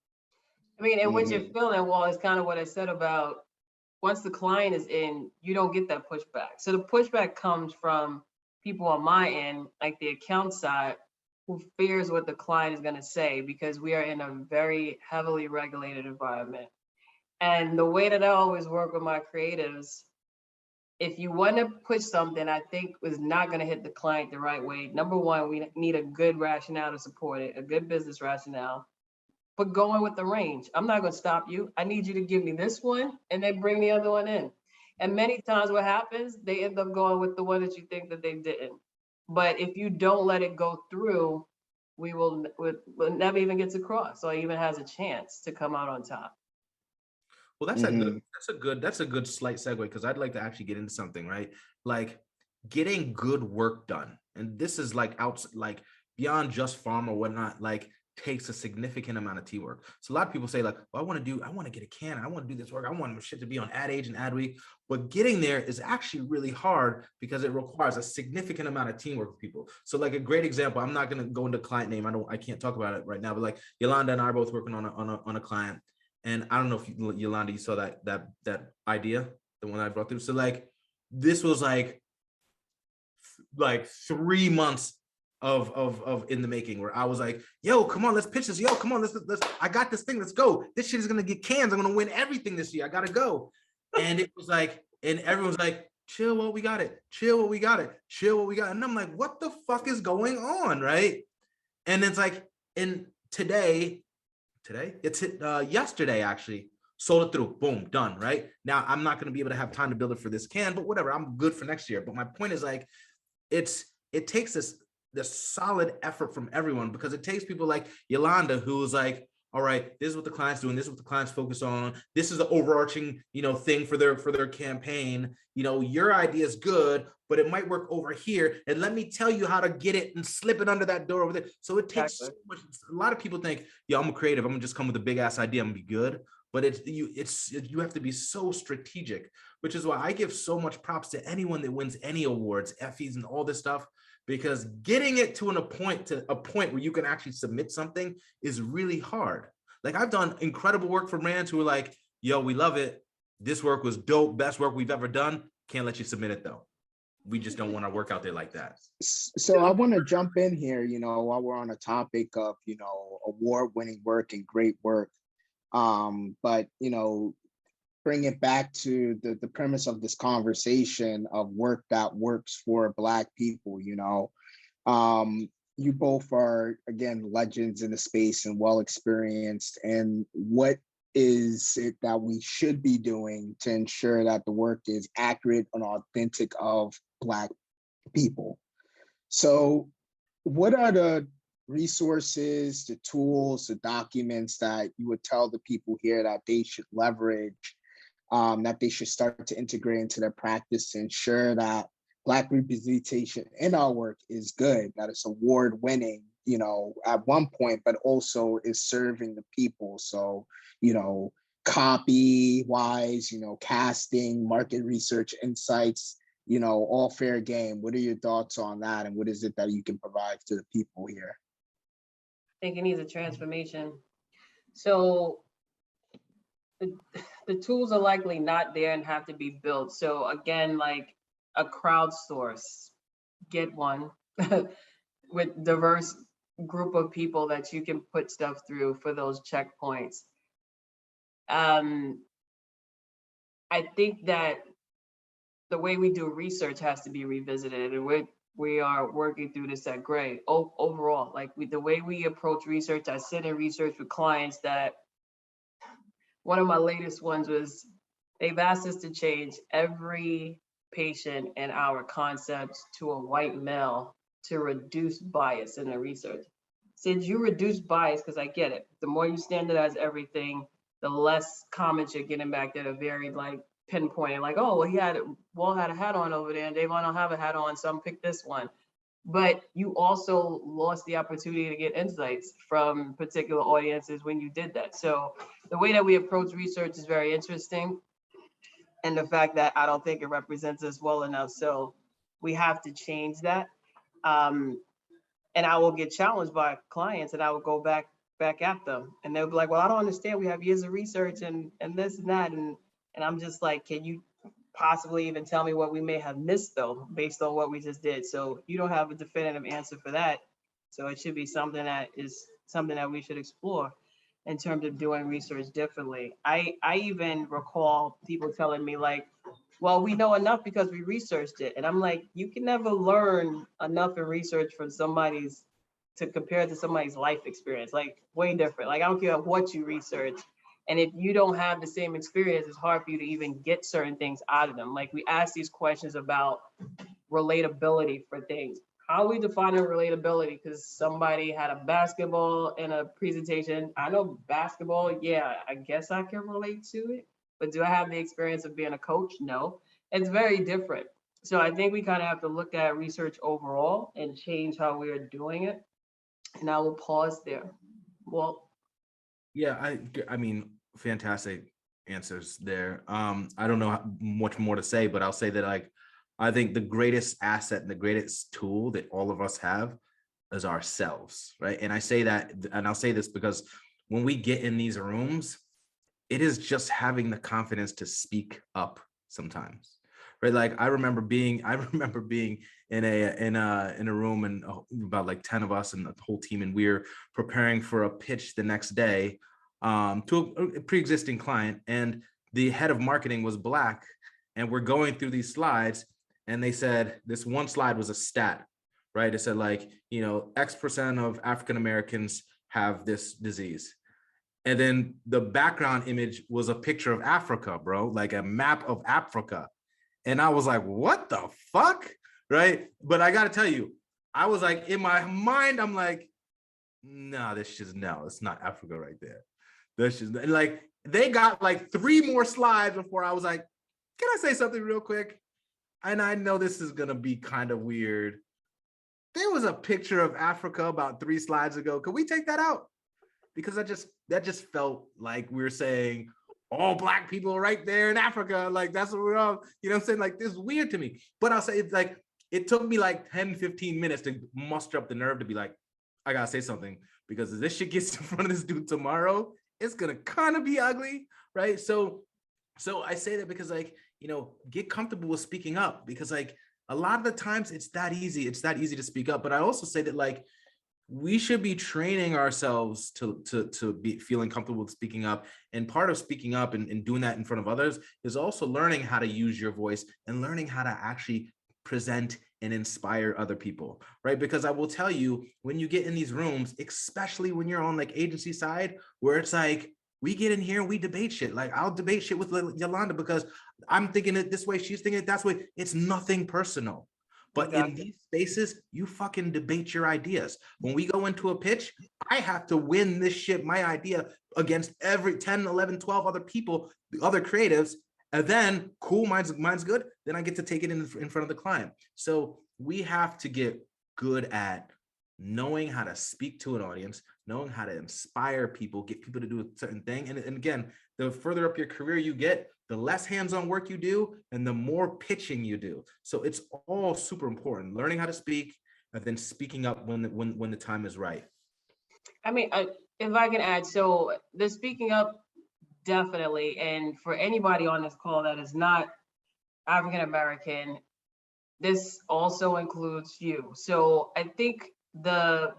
I mean, and what you're feeling, well, is kind of what I said about once the client is in, you don't get that pushback. So the pushback comes from people on my end, like the account side, who fears what the client is going to say, because we are in a very heavily regulated environment. And the way that I always work with my creatives, if you want to push something I think is not going to hit the client the right way, number one, we need a good rationale to support it, a good business rationale. But going with the range, I'm not going to stop you. I need you to give me this one and then bring the other one in. And many times what happens, they end up going with the one that you think that they didn't. But if you don't let it go through, we'll never even gets across or even has a chance to come out on top. Well, that's a good slight segue, because I'd like to actually get into something, right? Like getting good work done. And this is like beyond just farm or whatnot, like takes a significant amount of teamwork. So a lot of people say like, well, I want to get a can, I want to do this work, I want my shit to be on Ad Age and Ad Week. But getting there is actually really hard because it requires a significant amount of teamwork with people. So like a great example, I'm not going to go into client name. I can't talk about it right now, but like Yolanda and I are both working on a client. And I don't know if Yolanda, you saw that idea, the one I brought through. So like, this was like 3 months of in the making, where I was like, yo, come on, let's pitch this. Yo, come on, let's I got this thing. Let's go. This shit is going to get cans. I'm going to win everything this year. I got to go. And it was like, and everyone's like, chill, well, we got it. Chill, well, we got it. Chill, well, we got it. And I'm like, what the fuck is going on, right? And it's like, and yesterday actually sold it through, boom, done, right? Now I'm not going to be able to have time to build it for this can, but whatever, I'm good for next year. But my point is like, it takes this solid effort from everyone, because it takes people like Yolanda, who's like, all right, this is what the client's doing, this is what the client's focused on, this is the overarching, thing for their campaign. Your idea is good, but it might work over here, and let me tell you how to get it and slip it under that door over there. So it takes so much. A lot of people think, yeah, I'm a creative, I'm gonna just come with a big ass idea, I'm gonna be good. But you have to be so strategic, which is why I give so much props to anyone that wins any awards, Effies, and all this stuff, because getting it to a point where you can actually submit something is really hard. Like, I've done incredible work for brands who are like, yo, we love it, this work was dope, best work we've ever done, can't let you submit it though. We just don't want our work out there like that. So I want to jump in here, while we're on a topic of, award-winning work and great work. But, bring it back to the premise of this conversation of work that works for Black people. You both are, again, legends in the space and well experienced. And what is it that we should be doing to ensure that the work is accurate and authentic of Black people? So what are the resources, the tools, the documents that you would tell the people here that they should leverage, that they should start to integrate into their practice to ensure that Black representation in our work is good, that it's award-winning, at one point, but also is serving the people? So, copy-wise, casting, market research, insights, all fair game. What are your thoughts on that? And what is it that you can provide to the people here? I think it needs a transformation. So the tools are likely not there and have to be built. So again, like a crowdsource, get one with diverse group of people that you can put stuff through for those checkpoints. I think that the way we do research has to be revisited, and we are working through this at Gray. Overall, like the way we approach research, I sit in research with clients that, one of my latest ones was, they've asked us to change every patient in our concepts to a white male to reduce bias in the research. Said, you reduce bias, because I get it. The more you standardize everything, the less comments you're getting back that are very like pinpointing, like, oh, well, Wall had a hat on over there and Davon don't have a hat on, so I'm pick this one. But you also lost the opportunity to get insights from particular audiences when you did that. So the way that we approach research is very interesting. And the fact that I don't think it represents us well enough. So we have to change that. And I will get challenged by clients and I will go back at them. And they'll be like, well, I don't understand. We have years of research and this and that. And I'm just like, can you possibly even tell me what we may have missed though, based on what we just did? So you don't have a definitive answer for that. So it should be something that we should explore in terms of doing research differently. I even recall people telling me like, well, we know enough because we researched it. And I'm like, you can never learn enough in research from to compare to somebody's life experience, like way different. Like, I don't care what you research. And if you don't have the same experience, it's hard for you to even get certain things out of them. Like, we ask these questions about relatability for things. How are we defining relatability? Because somebody had a basketball in a presentation. I know basketball, yeah, I guess I can relate to it. But do I have the experience of being a coach? No, it's very different. So I think we kind of have to look at research overall and change how we are doing it. And I will pause there. Well, yeah, I mean, fantastic answers there. I don't know much more to say, but I'll say that, like, I think the greatest asset and the greatest tool that all of us have is ourselves, right? And I say that, and I'll say this because when we get in these rooms, it is just having the confidence to speak up sometimes, right? Like, I remember being in a room and about like 10 of us and the whole team, and we're preparing for a pitch the next day to a pre-existing client, and the head of marketing was Black, and we're going through these slides, and they said this one slide was a stat, right? It said like, X% of African Americans have this disease. And then the background image was a picture of Africa, bro, like a map of Africa. And I was like, what the fuck, right? But I gotta tell you, I was like, in my mind, I'm like, no, it's not Africa right there. That's just like, they got like 3 more slides before I was like, can I say something real quick? And I know this is gonna be kind of weird. There was a picture of Africa about 3 slides ago. Could we take that out? Because that just felt like we were saying all Black people are right there in Africa. Like, that's what we're all, you know what I'm saying? Like, this is weird to me. But I'll say, it's like, it took me like 10, 15 minutes to muster up the nerve to be like, I gotta say something, because if this shit gets in front of this dude tomorrow, it's gonna kind of be ugly, right? So I say that because, like, you know, get comfortable with speaking up, because like a lot of the times it's that easy to speak up. But I also say that, like, we should be training ourselves to be feeling comfortable with speaking up. And part of speaking up and doing that in front of others is also learning how to use your voice and learning how to actually present and inspire other people, right? Because I will tell you, when you get in these rooms, especially when you're on like agency side, where it's like, we get in here and we debate shit. Like, I'll debate shit with Yolanda because I'm thinking it this way, she's thinking it that way. It's nothing personal. But in these spaces, you fucking debate your ideas. When we go into a pitch, I have to win this shit, my idea, against every 10, 11, 12 other people, the other creatives. And then, cool, mine's good. Then I get to take it in front of the client. So we have to get good at knowing how to speak to an audience, knowing how to inspire people, get people to do a certain thing. And again, the further up your career you get, the less hands-on work you do and the more pitching you do. So it's all super important, learning how to speak and then speaking up when the time is right. I mean, if I can add, so the speaking up, definitely. And for anybody on this call that is not African American, this also includes you. So I think the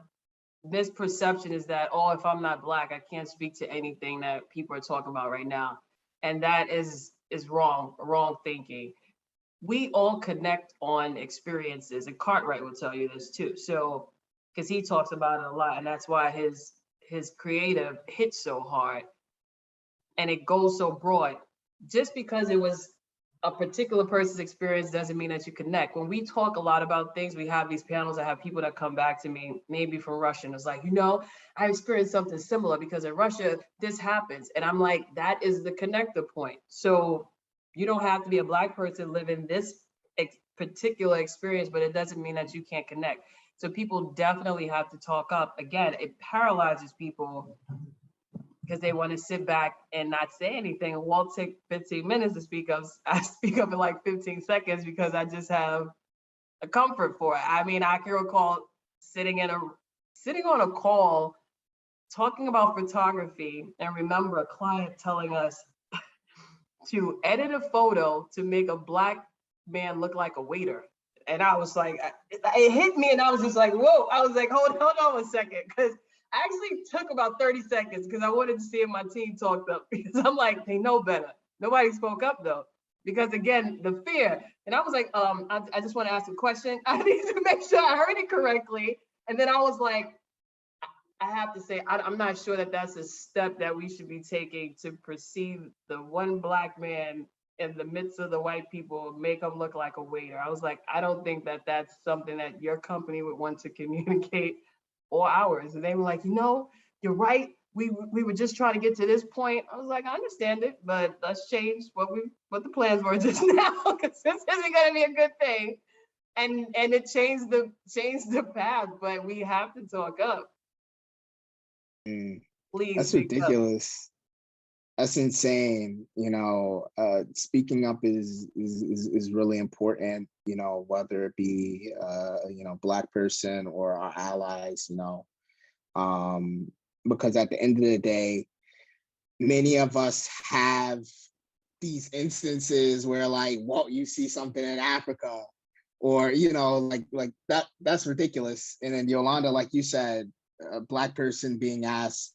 misperception is that, oh, if I'm not Black, I can't speak to anything that people are talking about right now. And that is wrong thinking. We all connect on experiences, and Cartwright will tell you this too. So, because he talks about it a lot, and that's why his creative hits so hard and it goes so broad. Just because it was a particular person's experience doesn't mean that you connect. When we talk a lot about things, we have these panels. I have people that come back to me, maybe from Russia, and it's like, you know, I experienced something similar because in Russia, this happens. And I'm like, that is the connector point. So you don't have to be a Black person living this particular experience, but it doesn't mean that you can't connect. So people definitely have to talk up. Again, it paralyzes people because they want to sit back and not say anything. And Walt take 15 minutes to speak up. I speak up in like 15 seconds because I just have a comfort for it. I mean, I can recall sitting on a call talking about photography and remember a client telling us to edit a photo to make a Black man look like a waiter. And I was like, it hit me and I was just like, whoa. I was like, hold on a second. Because I actually took about 30 seconds because I wanted to see if my team talked up because I'm like, they know better. Nobody spoke up though. Because again, the fear. And I was like, I just want to ask a question. I need to make sure I heard it correctly. And then I was like, I have to say, I'm not sure that that's a step that we should be taking to perceive the one Black man in the midst of the white people, make him look like a waiter. I was like, I don't think that that's something that your company would want to communicate or ours. And they were like, you know, you're right. We were just trying to get to this point. I was like, I understand it, but let's change what the plans were just now, because this isn't gonna be a good thing. And it changed the path, but we have to talk up. Please. That's ridiculous. That's insane. You know, speaking up is really important, you know, whether it be you know, Black person or our allies, you know, because at the end of the day, many of us have these instances where, like, well, you see something in Africa, or, you know, like that's ridiculous. And then Yolanda, like you said, a Black person being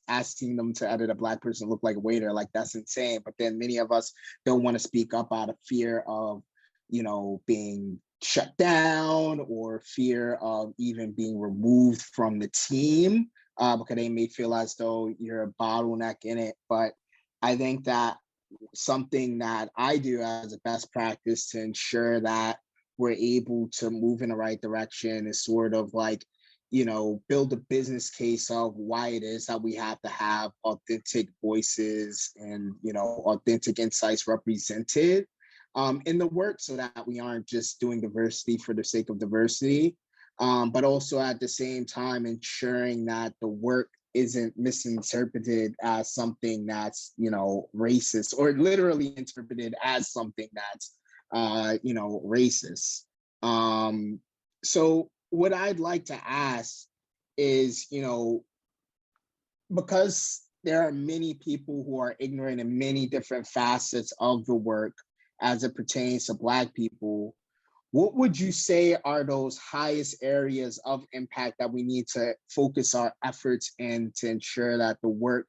asking them to edit a Black person look like a waiter, like, that's insane. But then many of us don't want to speak up out of fear of, you know, being shut down or fear of even being removed from the team, because they may feel as though you're a bottleneck in it. But I think that something that I do as a best practice to ensure that we're able to move in the right direction is sort of like build a business case of why it is that we have to have authentic voices and, authentic insights represented in the work, so that we aren't just doing diversity for the sake of diversity, but also at the same time ensuring that the work isn't misinterpreted as something that's, racist, or literally interpreted as something that's, racist. So what I'd like to ask is, because there are many people who are ignorant in many different facets of the work as it pertains to Black people, what would you say are those highest areas of impact that we need to focus our efforts in to ensure that the work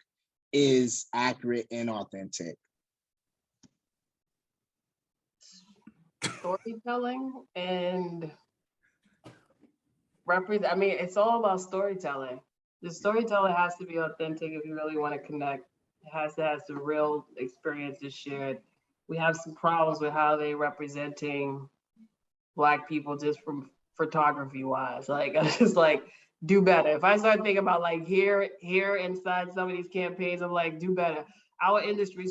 is accurate and authentic? Storytelling and I mean, it's all about storytelling. The storytelling has to be authentic if you really want to connect. It has to have some real experiences shared. We have some problems with how they representing Black people just from photography wise. Like, I just like, do better. If I start thinking about like here inside some of these campaigns, I'm like, do better. Our industry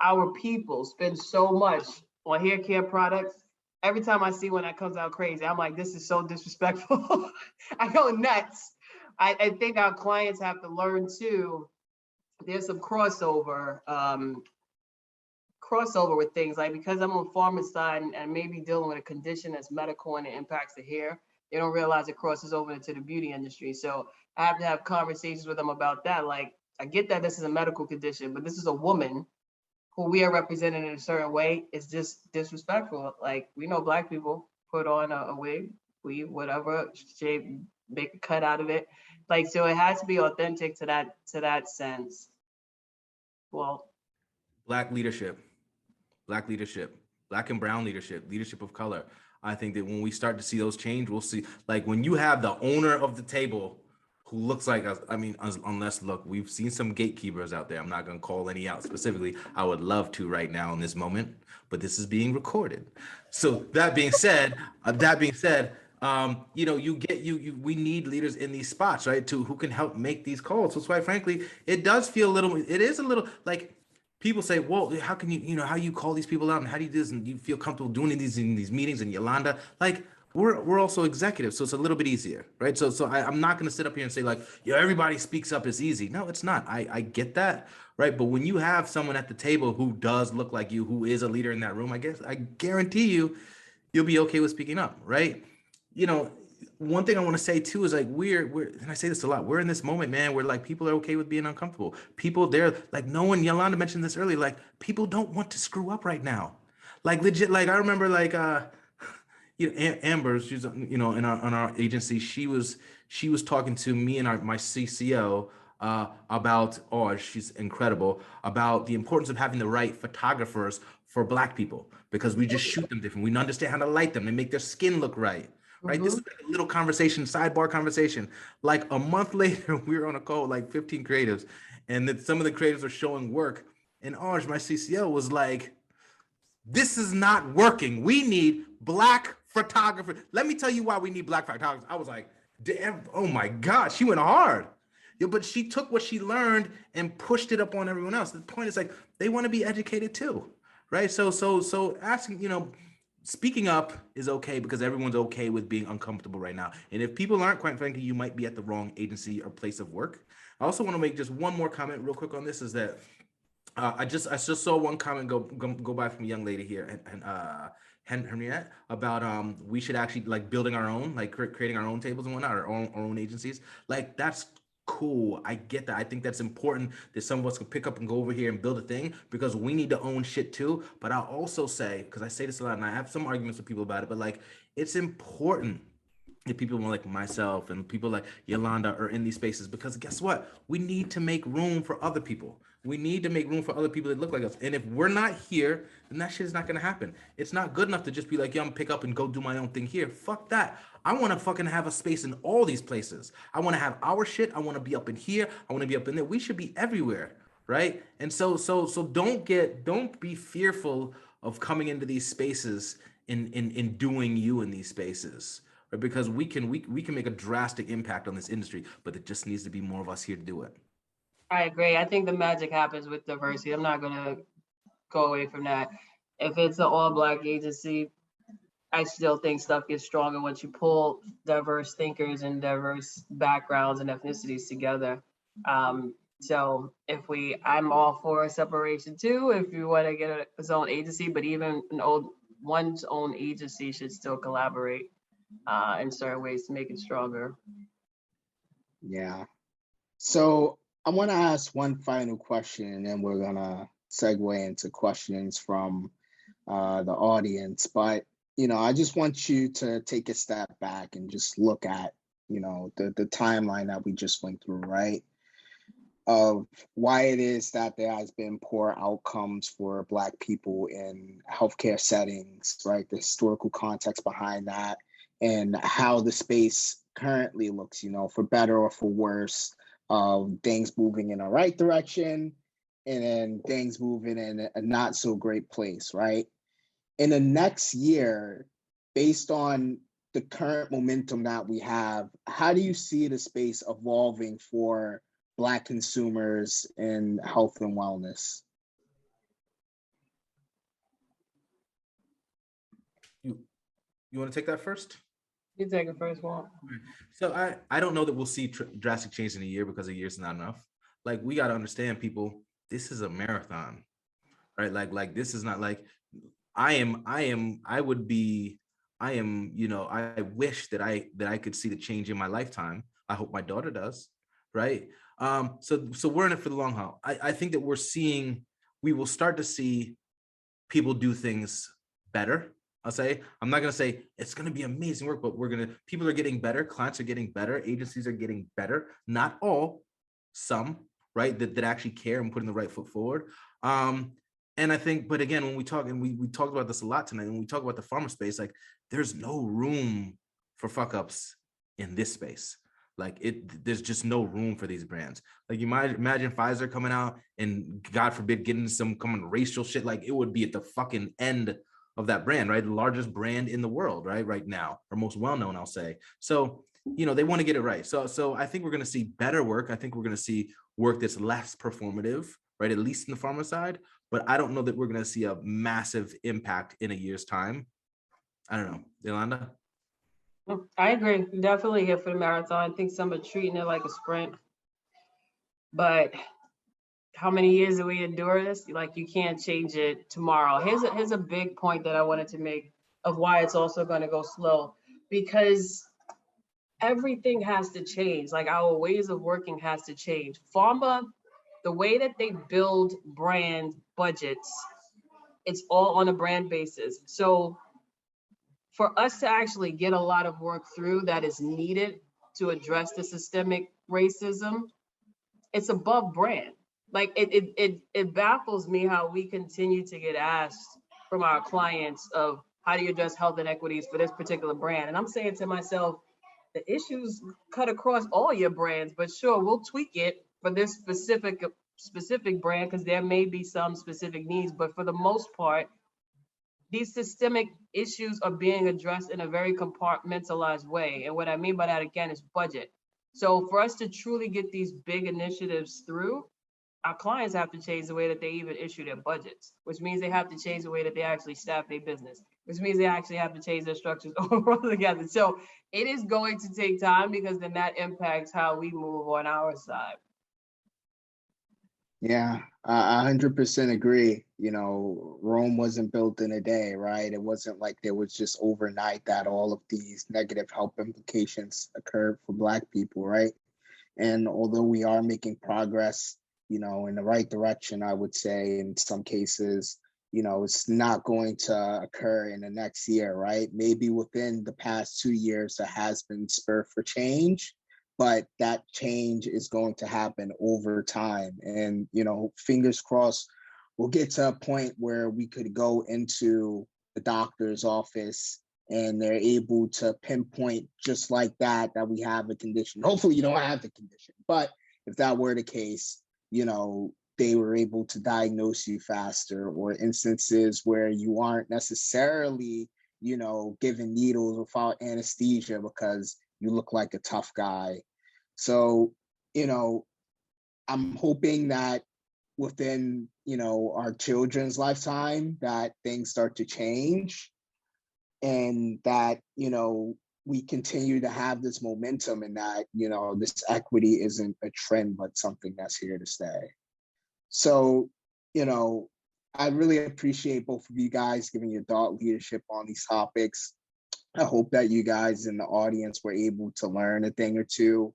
our people spend so much on hair care products. Every time I see one that comes out crazy, I'm like, this is so disrespectful. I go nuts. I think our clients have to learn too. There's some crossover with things, like, because I'm on farmer side and maybe dealing with a condition that's medical and it impacts the hair, they don't realize it crosses over into the beauty industry. So I have to have conversations with them about that. Like, I get that this is a medical condition, but this is a woman who we are represented in a certain way. Is just disrespectful. Like, we know Black people put on a wig, whatever, shape, make a cut out of it. Like, so it has to be authentic to that sense. Well, Black leadership, Black and brown leadership of color. I think that when we start to see those change, we'll see, like, when you have the owner of the table who looks like us. I mean, unless, look, we've seen some gatekeepers out there. I'm not going to call any out specifically. I would love to right now in this moment, but this is being recorded. So that being said, we need leaders in these spots, right? Who can help make these calls. So quite frankly, it is a little like, people say, well, how can how you call these people out and how do you do this and you feel comfortable doing these in these meetings, and Yolanda, like, we're also executives, so it's a little bit easier, right? So I'm not going to sit up here and say like, everybody speaks up, it's easy. No, it's not. I get that, right? But when you have someone at the table who does look like you, who is a leader in that room, I guarantee you'll be okay with speaking up, right? One thing I want to say too is, like, we're and I say this a lot, we're in this moment, man, where like people are okay with being uncomfortable. People, they're like, no one, Yolanda mentioned this earlier, like, people don't want to screw up right now. Like, legit, like, I remember like Amber, she's in our agency. She was talking to me and my CCO about, oh, she's incredible, about the importance of having the right photographers for Black people, because we just shoot them different. We understand how to light them. They make their skin look right. Right. This is like a little conversation, sidebar conversation. Like a month later, we were on a call, like 15 creatives, and then some of the creatives are showing work. And Orange, my CCO, was like, this is not working. We need Black photographers. Let me tell you why we need Black photographers. I was like, damn, oh my God, she went hard. Yeah, but she took what she learned and pushed it up on everyone else. The point is, like, they want to be educated too, right? So asking, speaking up is okay, because everyone's okay with being uncomfortable right now. And if people aren't, quite frankly, you might be at the wrong agency or place of work. I also want to make just one more comment real quick on this, is that I just saw one comment go by from a young lady here, and Henriette, about we should actually, like, building our own, like, creating our own tables and whatnot, our own agencies. Like, that's cool. I get that. I think that's important, that some of us can pick up and go over here and build a thing, because we need to own shit too. But I'll also say, because I say this a lot and I have some arguments with people about it, but like, it's important if people like myself and people like Yolanda are in these spaces, because guess what? We need to make room for other people. We need to make room for other people that look like us. And if we're not here, then that shit is not gonna happen. It's not good enough to just be like, yeah, I'm pick up and go do my own thing here. Fuck that. I want to fucking have a space in all these places. I want to have our shit. I want to be up in here. I want to be up in there. We should be everywhere, right? And so don't be fearful of coming into these spaces and doing you in these spaces, right? Because we can make a drastic impact on this industry, but there just needs to be more of us here to do it. I agree. I think the magic happens with diversity. I'm not gonna go away from that. If it's an all Black agency, I still think stuff gets stronger once you pull diverse thinkers and diverse backgrounds and ethnicities together. So I'm all for separation too. If you want to get its own agency, but even one's own agency should still collaborate in certain ways to make it stronger. Yeah. So I want to ask one final question, and then we're gonna segue into questions from the audience. But I just want you to take a step back and just look at the timeline that we just went through, right? Of why it is that there has been poor outcomes for Black people in healthcare settings, right? The historical context behind that, and how the space currently looks, for better or for worse, of things moving in the right direction and then things moving in a not so great place, right? In the next year, based on the current momentum that we have, how do you see the space evolving for Black consumers in health and wellness? You want to take that first? You take it first, Walt. So I don't know that we'll see drastic change in a year, because a year's not enough. Like, we got to understand, people, this is a marathon, right? Like this is not like I wish that I could see the change in my lifetime. I hope my daughter does, right? So we're in it for the long haul. I think that we will start to see people do things better. I'm not going to say it's going to be amazing work, but people are getting better. Clients are getting better. Agencies are getting better. Not all, some, right? That actually care and putting the right foot forward. And I think, but again, when we talk, and we talked about this a lot tonight, when we talk about the pharma space, like, there's no room for fuck ups in this space. Like, there's just no room for these brands. Like, you might imagine Pfizer coming out and, God forbid, getting some common racial shit. Like, it would be at the fucking end of that brand, right? The largest brand in the world, right now, or most well-known, I'll say. So, they want to get it right. So I think we're going to see better work. I think we're going to see work that's less performative, right? At least in the pharma side. But I don't know that we're going to see a massive impact in a year's time. I don't know. Yolanda? I agree. Definitely here for the marathon. I think some are treating it like a sprint. But how many years do we endure this? Like, you can't change it tomorrow. Here's a big point that I wanted to make of why it's also going to go slow. Because everything has to change. Like, our ways of working has to change. Pharma, the way that they build brand budgets, it's all on a brand basis. So for us to actually get a lot of work through that is needed to address the systemic racism, it's above brand. Like, it baffles me how we continue to get asked from our clients of how do you address health inequities for this particular brand. And I'm saying to myself, the issues cut across all your brands, but sure, we'll tweak it for this specific brand because there may be some specific needs, but for the most part, these systemic issues are being addressed in a very compartmentalized way. And what I mean by that, again, is budget. So for us to truly get these big initiatives through, our clients have to change the way that they even issue their budgets, which means they have to change the way that they actually staff their business, which means they actually have to change their structures overall together. So it is going to take time, because then that impacts how we move on our side. Yeah, I 100% agree. Rome wasn't built in a day, right? It wasn't like there was just overnight that all of these negative health implications occurred for Black people, right? And although we are making progress, in the right direction, I would say in some cases, it's not going to occur in the next year, right? Maybe within the past 2 years, there has been spur for change, but that change is going to happen over time. And, fingers crossed, we'll get to a point where we could go into the doctor's office and they're able to pinpoint just like that we have a condition. Hopefully you don't have the condition, but if that were the case, they were able to diagnose you faster, or instances where you aren't necessarily you know, given needles without anesthesia because you look like a tough guy. So, you know, I'm hoping that within, you know, our children's lifetime that things start to change, and that, you know, we continue to have this momentum, and that, you know, this equity isn't a trend, but something that's here to stay. So, you know, I really appreciate both of you guys giving your thought leadership on these topics. I hope that you guys in the audience were able to learn a thing or two.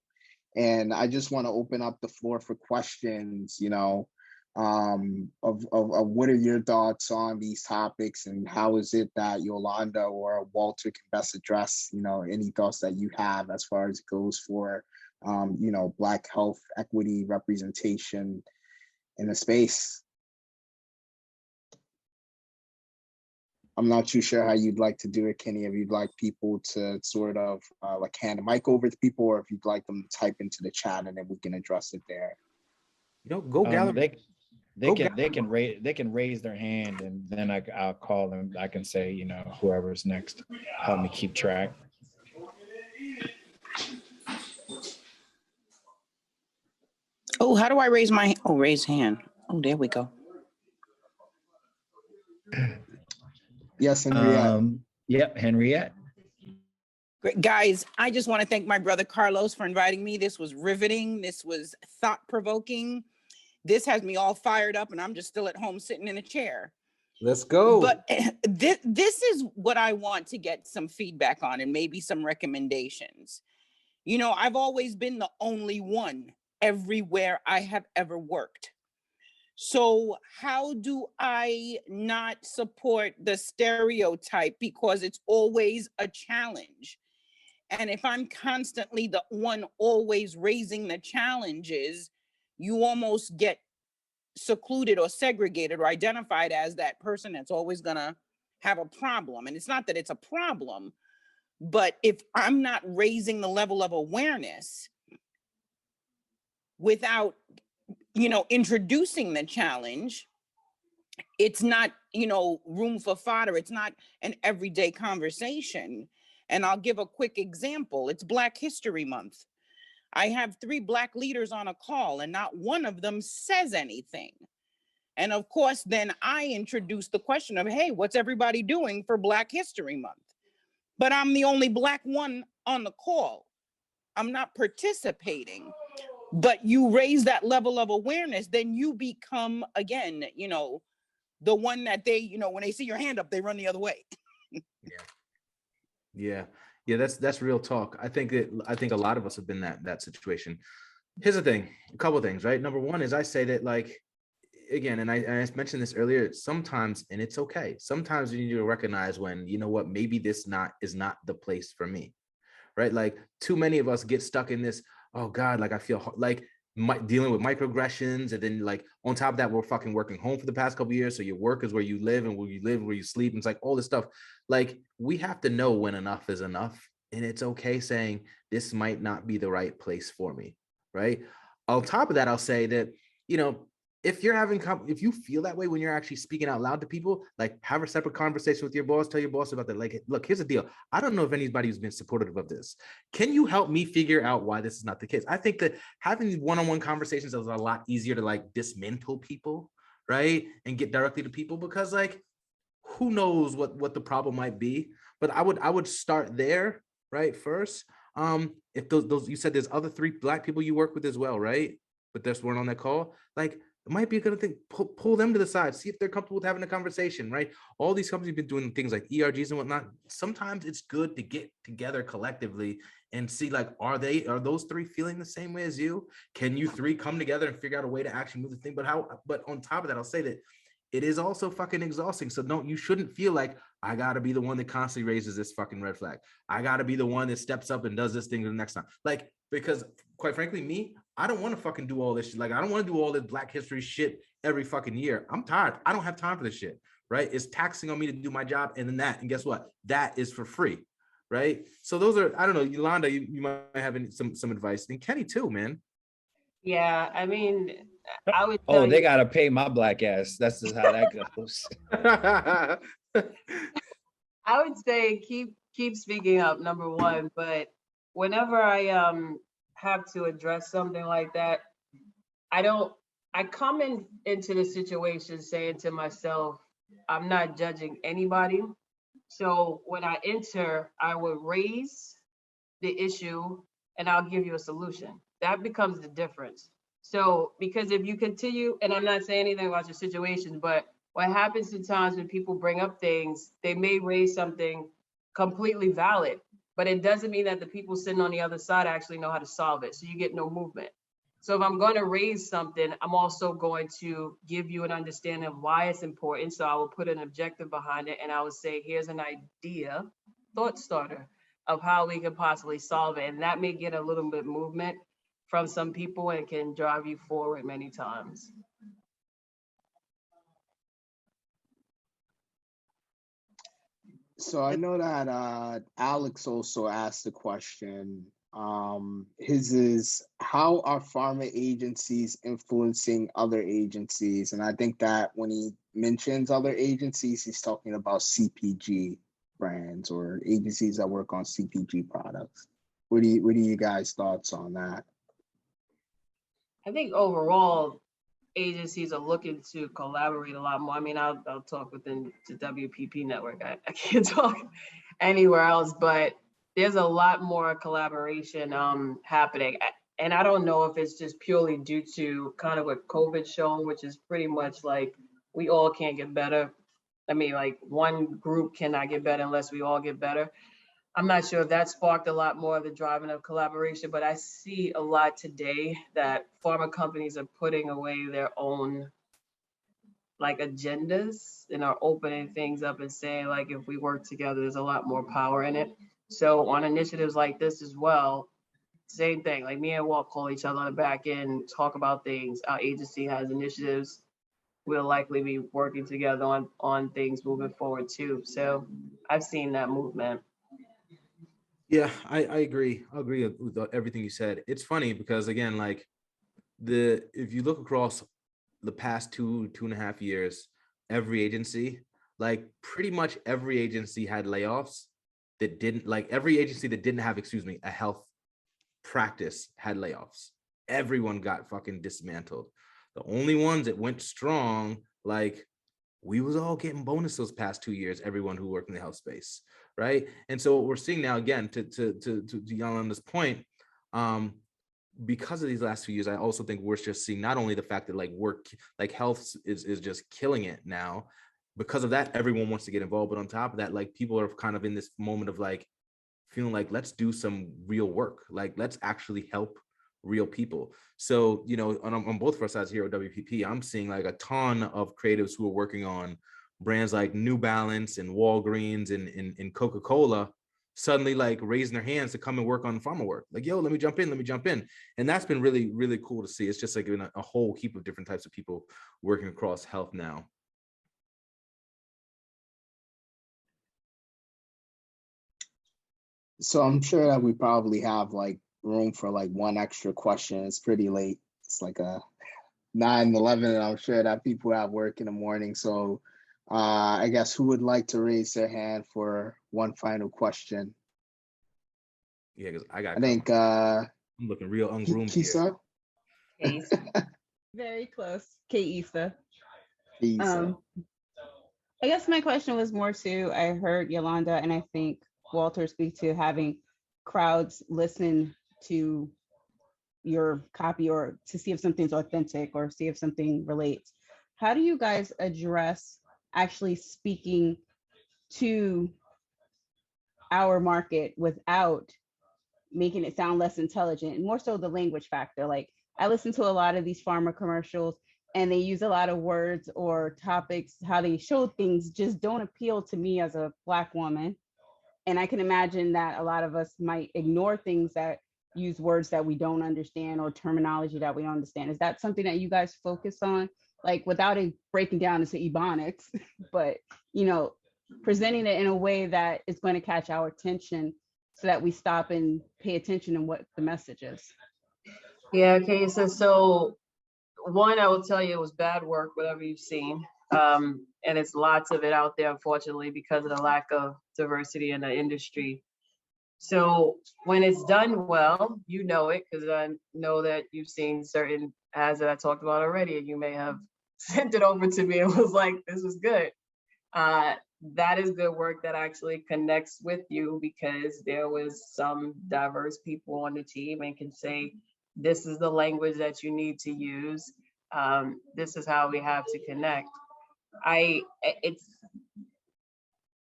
And I just want to open up the floor for questions, you know, of what are your thoughts on these topics, and how is it that Yolanda or Walter can best address, you know, any thoughts that you have as far as it goes for, you know, Black health equity representation in the space. I'm not too sure how you'd like to do it, Kenny, if you'd like people to sort of like hand the mic over to people, or if you'd like them to type into the chat and then we can address it there. You know, go gather. They can raise their hand, and then I'll call them. I can say, you know, whoever's next, help me keep track. Oh, how do I raise my, oh, raise hand. Oh, there we go. Yes, Henriette. Yep, Henriette. Great. Guys, I just want to thank my brother Carlos for inviting me. This was riveting. This was thought-provoking. This has me all fired up, and I'm just still at home sitting in a chair. Let's go. But this is what I want to get some feedback on, and maybe some recommendations. You know, I've always been the only one everywhere I have ever worked. So how do I not support the stereotype? Because it's always a challenge. And if I'm constantly the one always raising the challenges, you almost get secluded or segregated or identified as that person that's always gonna have a problem. And it's not that it's a problem, but if I'm not raising the level of awareness without, you know, introducing the challenge, it's not, you know, room for fodder. It's not an everyday conversation. And I'll give a quick example. It's Black History Month. I have 3 Black leaders on a call, and not one of them says anything. And of course, then I introduce the question of, hey, what's everybody doing for Black History Month? But I'm the only Black one on the call. I'm not participating. But you raise that level of awareness, then you become, again, you know, the one that they, you know, when they see your hand up, they run the other way. Yeah, that's real talk. I think a lot of us have been that situation. Here's the thing, a couple of things, right? Number one is I say that, like, again, and I mentioned this earlier, sometimes, and it's okay, sometimes you need to recognize when, you know what, maybe this is not the place for me, right? Like, too many of us get stuck in this, oh God, like I feel like dealing with microaggressions, and then like on top of that, we're fucking working home for the past couple of years. So your work is where you live, and where you live, where you sleep. And it's like all this stuff. Like, we have to know when enough is enough, and it's okay saying this might not be the right place for me, right? On top of that, I'll say that, you know, if you feel that way when you're actually speaking out loud to people, like, have a separate conversation with your boss, tell your boss about that. Like, look, here's the deal. I don't know if anybody's been supportive of this. Can you help me figure out why this is not the case? I think that having these one-on-one conversations is a lot easier to like dismantle people, right? And get directly to people, because like, who knows what the problem might be. But I would start there, right? First. If those you said there's other 3 Black people you work with as well, right? But there's one on that call, like, it might be a good thing. Pull them to the side, see if they're comfortable with having a conversation, right? All these companies have been doing things like ERGs and whatnot. Sometimes it's good to get together collectively and see, like, are those 3 feeling the same way as you? Can you 3 come together and figure out a way to actually move the thing? But on top of that, I'll say that it is also fucking exhausting. So you shouldn't feel like I gotta be the one that constantly raises this fucking red flag. I gotta be the one that steps up and does this thing the next time. Like, because quite frankly, I don't want to fucking do all this shit. Like, I don't want to do all this Black history shit every fucking year. I'm tired. I don't have time for this shit, right? It's taxing on me to do my job, and then that. And guess what? That is for free, right? So those are, I don't know, Yolanda, you might have some advice. And Kenny too, man. Yeah, I mean, I would Oh, tell they you, gotta pay my Black ass. That's just how that goes. I would say keep speaking up, number one. But whenever I have to address something like that, I come into the situation saying to myself, I'm not judging anybody. So when I enter, I would raise the issue and I'll give you a solution. That becomes the difference. So, because if you continue, and I'm not saying anything about your situation, but what happens sometimes when people bring up things, they may raise something completely valid, but it doesn't mean that the people sitting on the other side actually know how to solve it. So you get no movement. So if I'm going to raise something, I'm also going to give you an understanding of why it's important. So I will put an objective behind it and I would say, here's an idea, thought starter of how we could possibly solve it. And that may get a little bit movement from some people and can drive you forward many times. So I know that Alex also asked a question. His is, how are pharma agencies influencing other agencies? And I think that when he mentions other agencies, he's talking about CPG brands or agencies that work on CPG products. What are you guys' thoughts on that? I think overall, agencies are looking to collaborate a lot more. I mean, I'll talk within the WPP network. I can't talk anywhere else, but there's a lot more collaboration happening. And I don't know if it's just purely due to kind of what COVID shown, which is pretty much like we all can't get better. I mean, like one group cannot get better unless we all get better. I'm not sure if that sparked a lot more of the driving of collaboration, but I see a lot today that pharma companies are putting away their own like agendas and are opening things up and saying like, if we work together, there's a lot more power in it. So on initiatives like this as well, same thing, like me and Walt call each other on the back end, talk about things. Our agency has initiatives. We'll likely be working together on things moving forward too. So I've seen that movement. Yeah, I agree. I agree with everything you said. It's funny because again, like if you look across the past two and a half years, every agency, like pretty much every agency had layoffs that didn't like every agency that didn't have, a health practice had layoffs. Everyone got fucking dismantled. The only ones that went strong, like we was all getting bonus those past 2 years, everyone who worked in the health space, right? And so what we're seeing now, again, to Yolanda's point, because of these last few years, I also think we're just seeing not only the fact that like health is just killing it now. Because of that, everyone wants to get involved, but on top of that, like people are kind of in this moment of like feeling like let's do some real work, like let's actually help real people. So, on both of our sides here at WPP, I'm seeing like a ton of creatives who are working on brands like New Balance and Walgreens and Coca-Cola suddenly like raising their hands to come and work on pharma work. Like, yo, let me jump in. And that's been really, really cool to see. It's just like a whole heap of different types of people working across health now. So I'm sure that we probably have like room for like one extra question. It's pretty late. It's like a 9:11, and I'm sure that people have work in the morning. So I guess who would like to raise their hand for one final question? Yeah, because I think I'm looking real ungroomed Kisa? here. Very close. Kisa. Kisa. I guess my question was more to, I heard Yolanda and I think Walter speak to having crowds listen to your copy or to see if something's authentic or see if something relates. How do you guys address actually speaking to our market without making it sound less intelligent, and more so the language factor? Like I listen to a lot of these pharma commercials and they use a lot of words or topics, how they show things just don't appeal to me as a Black woman. And I can imagine that a lot of us might ignore things that use words that we don't understand or terminology that we don't understand. Is that something that you guys focus on? Like without it breaking down into ebonics, but presenting it in a way that is going to catch our attention so that we stop and pay attention to what the message is. Yeah, okay, so one, I will tell you it was bad work, whatever you've seen. And it's lots of it out there, unfortunately, because of the lack of diversity in the industry. So when it's done well, you know it, because I know that you've seen certain ads that I talked about already, and you may have sent it over to me and was like, this was good. That is good work that actually connects with you, because there was some diverse people on the team and can say, this is the language that you need to use. This is how we have to connect.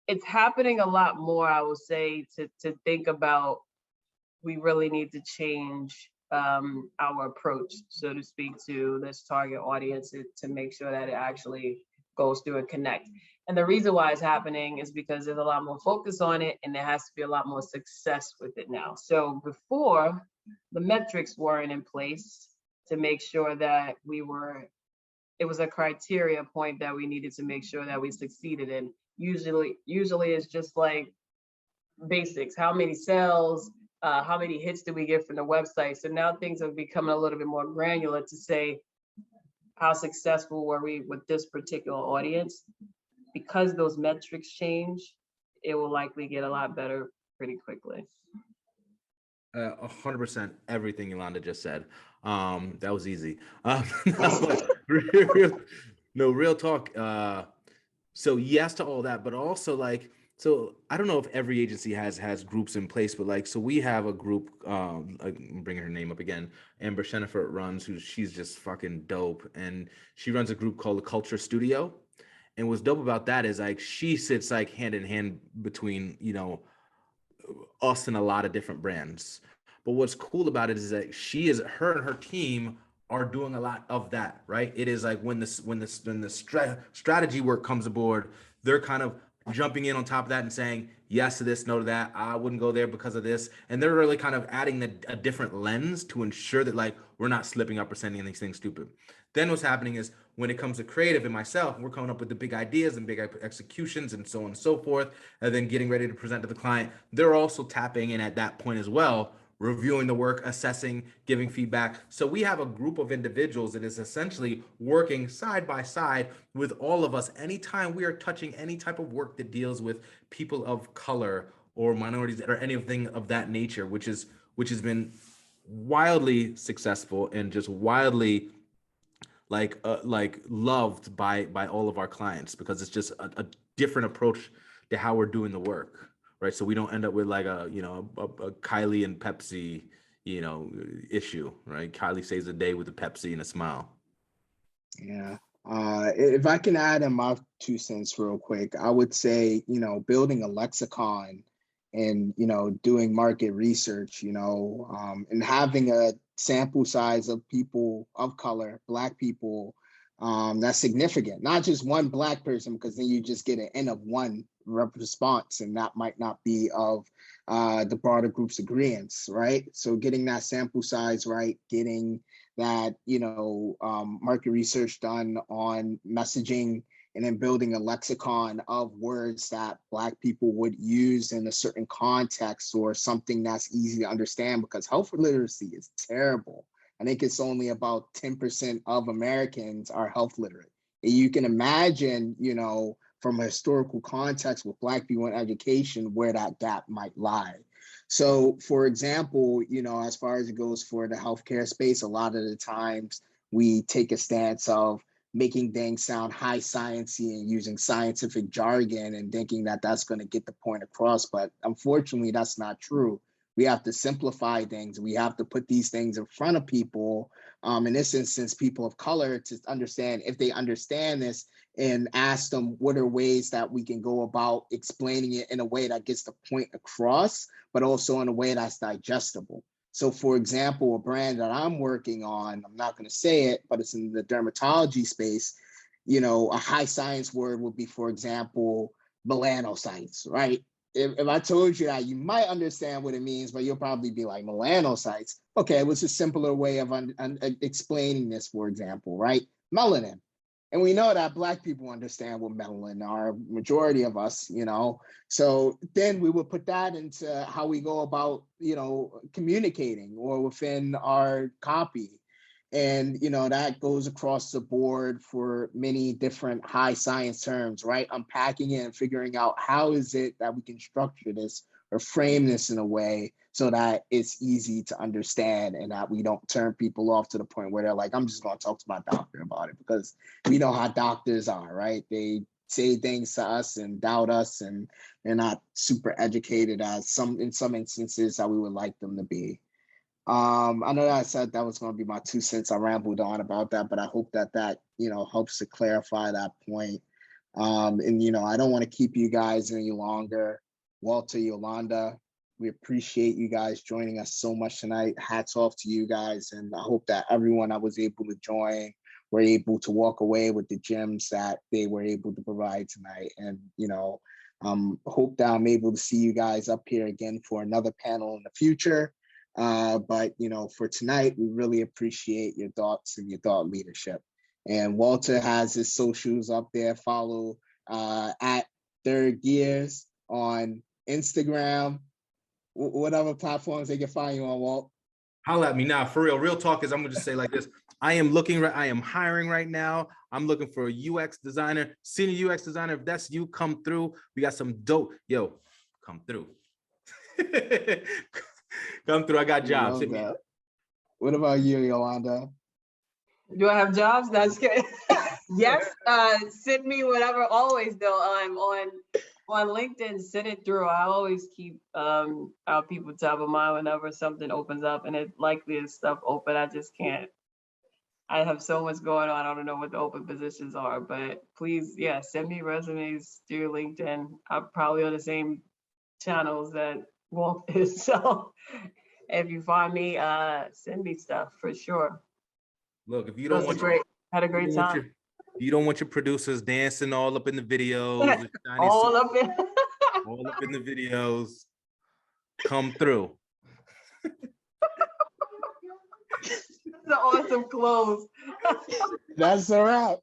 It's happening a lot more, I will say, to think about, we really need to change our approach, so to speak, to this target audience to make sure that it actually goes through and connect. And the reason why it's happening is because there's a lot more focus on it, and there has to be a lot more success with it now. So before, the metrics weren't in place to make sure that it was a criteria point that we needed to make sure that we succeeded in. Usually it's just like basics. How many sales, how many hits do we get from the website? So now things have become a little bit more granular to say, how successful were we with this particular audience? Because those metrics change, it will likely get a lot better pretty quickly. 100% everything Yolanda just said. That was easy. Real talk. So yes to all that, but also like, so I don't know if every agency has groups in place, but like, so we have a group, I'm bringing her name up again, Amber Shennifer runs, she's just fucking dope. And she runs a group called the Culture Studio. And what's dope about that is like, she sits like hand in hand between, you know, us and a lot of different brands. But what's cool about it is that her and her team are doing a lot of that, right? It is like when the strategy work comes aboard, they're kind of jumping in on top of that and saying yes to this, no to that. I wouldn't go there because of this, and they're really kind of adding a different lens to ensure that like we're not slipping up or sending anything stupid. Then what's happening is when it comes to creative and myself, we're coming up with the big ideas and big executions and so on and so forth, and then getting ready to present to the client. They're also tapping in at that point as well, reviewing the work, assessing, giving feedback. So we have a group of individuals that is essentially working side by side with all of us anytime we are touching any type of work that deals with people of color or minorities or anything of that nature, which has been wildly successful and just wildly like loved by all of our clients, because it's just a different approach to how we're doing the work. Right, so we don't end up with like a Kylie and Pepsi, issue, right? Kylie saves the day with a Pepsi and a smile. Yeah. If I can add in my 2 cents real quick, I would say, building a lexicon and, doing market research, and having a sample size of people of color, Black people, that's significant. Not just one Black person, because then you just get an N of 1 response, and that might not be of the broader group's agreeance, right? So getting that sample size right, getting that market research done on messaging, and then building a lexicon of words that Black people would use in a certain context or something that's easy to understand, because health literacy is terrible. I think it's only about 10% of Americans are health literate. And you can imagine, from a historical context with Black people in education, where that gap might lie. So, for example, as far as it goes for the healthcare space, a lot of the times we take a stance of making things sound high sciencey and using scientific jargon and thinking that that's going to get the point across. But unfortunately, that's not true. We have to simplify things. We have to put these things in front of people, in this instance, people of color, to understand, if they understand this, and ask them what are ways that we can go about explaining it in a way that gets the point across, but also in a way that's digestible. So for example, a brand that I'm working on, I'm not going to say it, but it's in the dermatology space, a high science word would be, for example, melanocytes, right? If I told you that, you might understand what it means, but you'll probably be like, melanocytes. Okay, it was a simpler way of explaining this, for example, right? Melanin. And we know that Black people understand what melanin are, majority of us, So then we would put that into how we go about, communicating or within our copy. And, you know, that goes across the board for many different high science terms, right? Unpacking it and figuring out how is it that we can structure this or frame this in a way so that it's easy to understand and that we don't turn people off to the point where they're like, I'm just going to talk to my doctor about it, because we know how doctors are, right? They say things to us and doubt us, and they're not super educated as in some instances that we would like them to be. I know that I said that was going to be my 2 cents. I rambled on about that, but I hope that you know, helps to clarify that point. And you know, I don't want to keep you guys any longer. Walter, Yolanda, we appreciate you guys joining us so much tonight. Hats off to you guys, and I hope that everyone that was able to join were able to walk away with the gems that they were able to provide tonight. And you know, hope that I'm able to see you guys up here again for another panel in the future. But you know, for tonight, we really appreciate your thoughts and your thought leadership. And Walter has his socials up there. Follow at Third Gears on Instagram, whatever platforms they can find you on, Walt. Holla at me now, for real. Real talk is, I'm gonna just say like this. I am hiring right now. I'm looking for a UX designer, senior UX designer. If that's you, come through. We got some dope. Yo, come through. Come through. I got jobs. Hit me up. What about you, Yolanda? Do I have jobs? That's good. Yes, send me whatever. Always though, I'm on LinkedIn. Send it through. I always keep our people top of mind whenever something opens up, and it likely is stuff open. I just can't. I have so much going on. I don't know what the open positions are, but please, yeah, send me resumes through LinkedIn. I'm probably on the same channels that Wolf is. So if you find me, send me stuff for sure. Look, if you don't want had a great time. You don't want your producers dancing all up in the videos. all up in the videos. Come through. That's an awesome close. That's a wrap.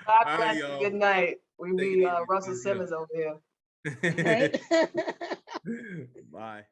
God bless you. Good night. We be Russell Simmons over here. Bye.